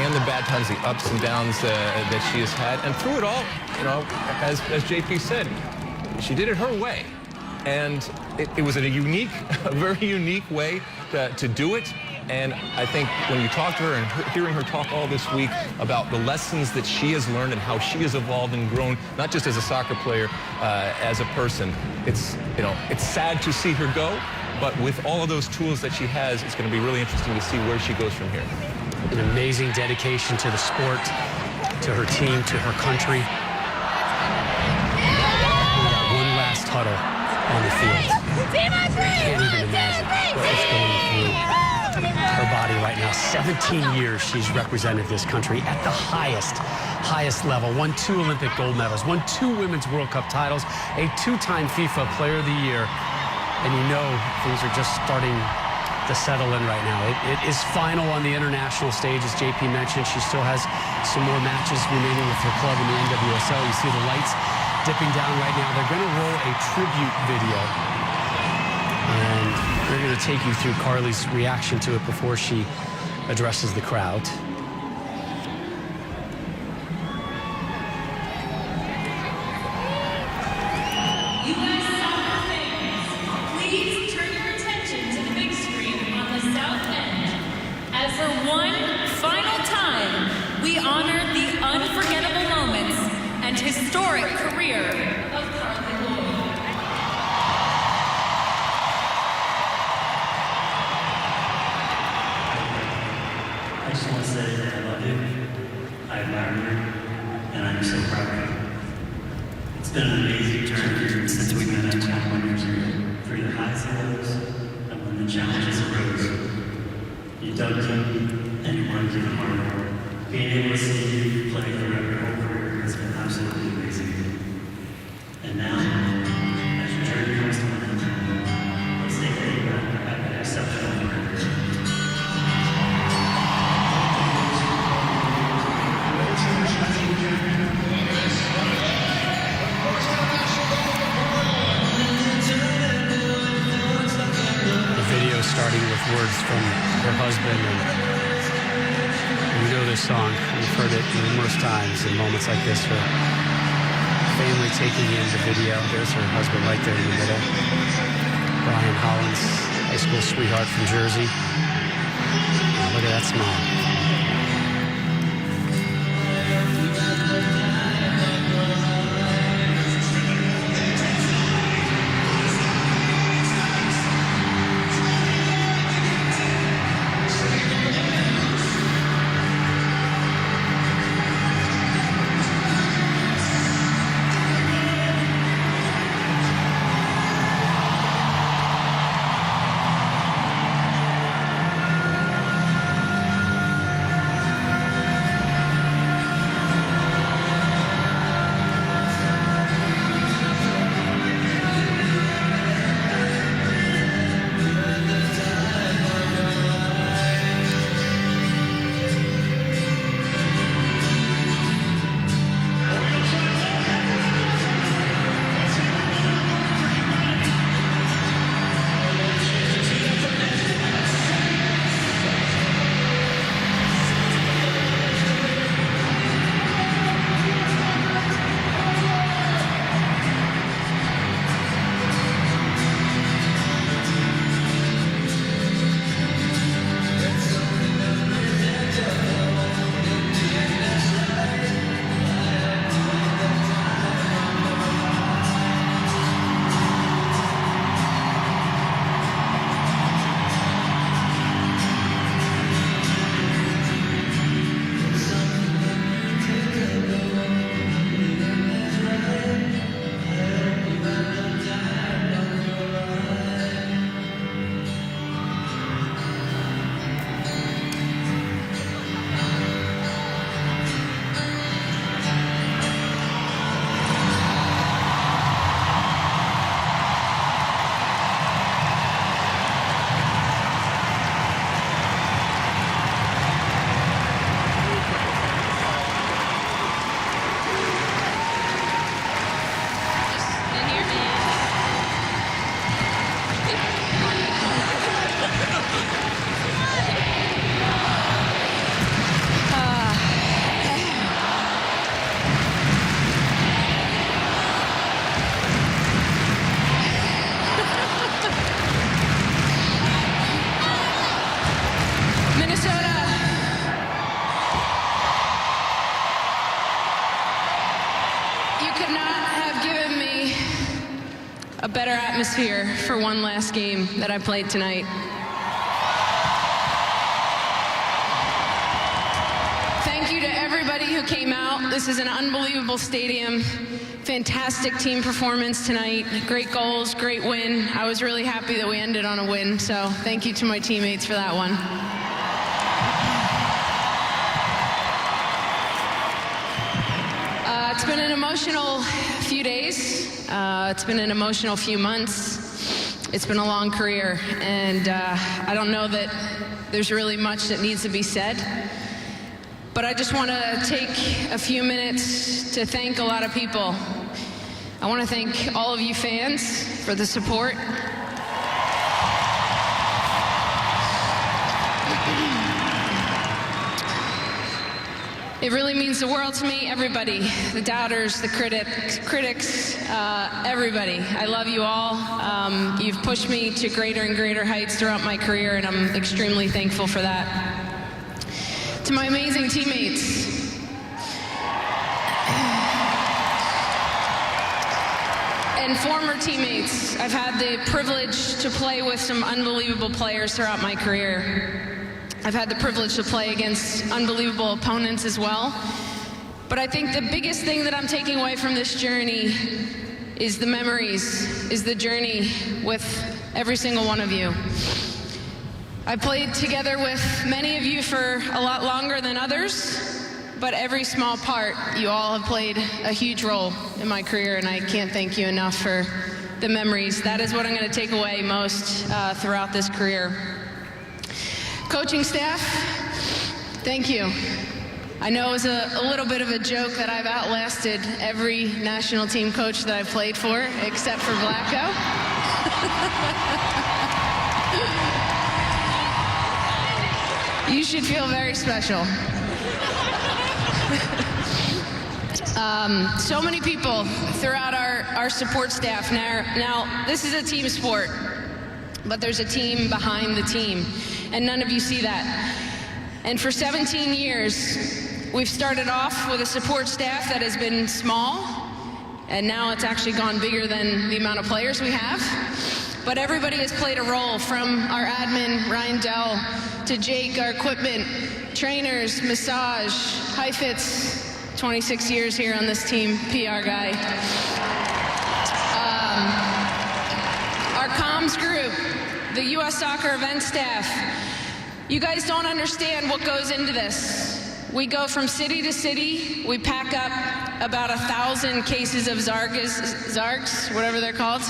and the bad times, the ups and downs that she has had. And through it all, you know, as JP said, she did it her way. And it was a very unique way to do it. And I think when you talk to her and hearing her talk all this week about the lessons that she has learned and how she has evolved and grown, not just as a soccer player, as a person, it's sad to see her go. But with all of those tools that she has, it's going to be really interesting to see where she goes from here. An amazing dedication to the sport, to her team, to her country. One last huddle on the field. I can't even imagine what is going through her body right now. 17 years she's represented this country at the highest level. Won 2 Olympic gold medals, won 2 Women's World Cup titles, a 2-time FIFA Player of the Year. And you know things are just starting to settle in right now. It is final on the international stage, as JP mentioned. She still has some more matches remaining with her club in the NWSL. You see the lights dipping down right now. They're going to roll a tribute video. And we're going to take you through Carly's reaction to it before she addresses the crowd. U.S. soccer fans, please turn your attention to the big screen on the south end. As for one final time, we honor the unforgettable moments and historic career of Carly Lloyd. amazing journey since we met 21 years ago. Through the highs and lows, and when the challenges arose, you dug deep and you worked even harder. Being able to see you play throughout your whole career has been absolutely amazing. And now, as your journey comes to an end, let's take a look at an exceptional career. Starting with words from her husband, and you know this song. We've heard it numerous times in moments like this. Her family taking in the video. There's her husband right there in the middle. Brian Hollins, high school sweetheart from Jersey. Look at that smile. a better atmosphere for one last game that I played tonight. Thank you to everybody who came out. This is an unbelievable stadium. Fantastic team performance tonight. Great goals, great win. I was really happy that we ended on a win, so thank you to my teammates for that one. It's been an emotional few days. It's been an emotional few months. It's been a long career, and I don't know that there's really much that needs to be said. But I just want to take a few minutes to thank a lot of people. I want to thank all of you fans for the support. It really means the world to me, everybody, the doubters, the critics, everybody. I love you all. You've pushed me to greater and greater heights throughout my career, and I'm extremely thankful for that. To my amazing teammates, and former teammates, I've had the privilege to play with some unbelievable players throughout my career. I've had the privilege to play against unbelievable opponents as well. But I think the biggest thing that I'm taking away from this journey is the memories, is the journey with every single one of you. I played together with many of you for a lot longer than others, but every small part, you all have played a huge role in my career, and I can't thank you enough for the memories. That is what I'm going to take away most throughout this career. Coaching staff, thank you. I know it was a little bit of a joke that I've outlasted every national team coach that I've played for, except for Blacko. You should feel very special. So many people throughout our support staff. Now, this is a team sport, but there's a team behind the team, and none of you see that. And for 17 years, we've started off with a support staff that has been small, and now it's actually gone bigger than the amount of players we have. But everybody has played a role, from our admin, Ryan Dell, to Jake, our equipment, trainers, massage, Heifetz, 26 years here on this team, PR guy. Our comms group, the U.S. Soccer event staff. You guys don't understand what goes into this. We go from city to city. We pack up about 1,000 cases of Zargs, whatever they're called,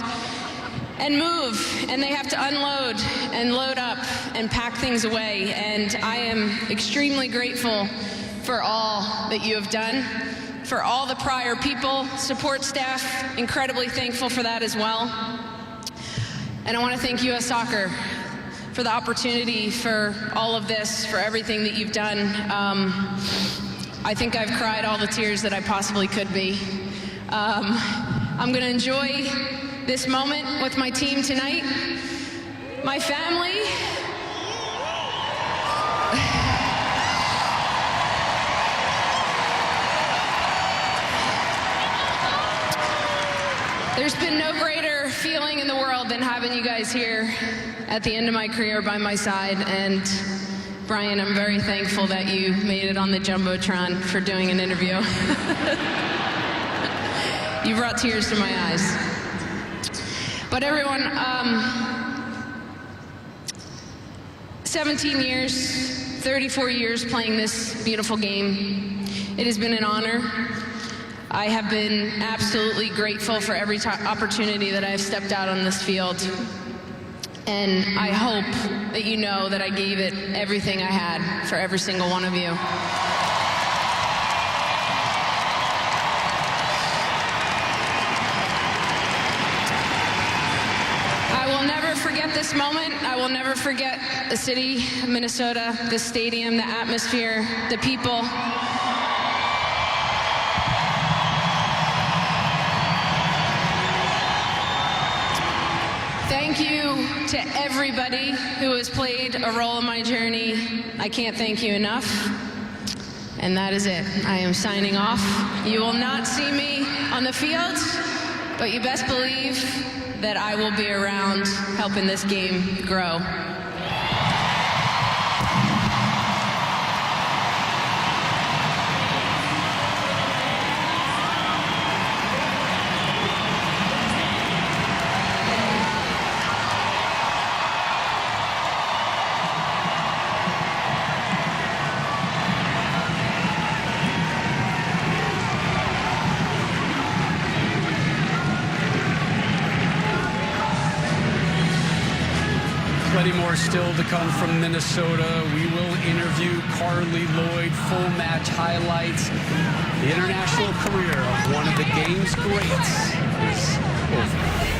and move. And they have to unload and load up and pack things away. And I am extremely grateful for all that you have done, for all the prior people, support staff, incredibly thankful for that as well. And I want to thank U.S. Soccer for the opportunity, for all of this, for everything that you've done. I think I've cried all the tears that I possibly could be. I'm going to enjoy this moment with my team tonight. My family. There's been no greater feeling in the world than having you guys here at the end of my career by my side. And Brian, I'm very thankful that you made it on the Jumbotron for doing an interview. You brought tears to my eyes. But everyone, 17 years, 34 years playing this beautiful game. It has been an honor. I have been absolutely grateful for every opportunity that I have stepped out on this field. And I hope that you know that I gave it everything I had for every single one of you. I will never forget this moment. I will never forget the city of Minnesota, the stadium, the atmosphere, the people. Thank you to everybody who has played a role in my journey. I can't thank you enough. And that is it. I am signing off. You will not see me on the field, but you best believe that I will be around helping this game grow. Plenty more still to come from Minnesota. We will interview Carli Lloyd, full match highlights. The international career of one of the game's greats is over.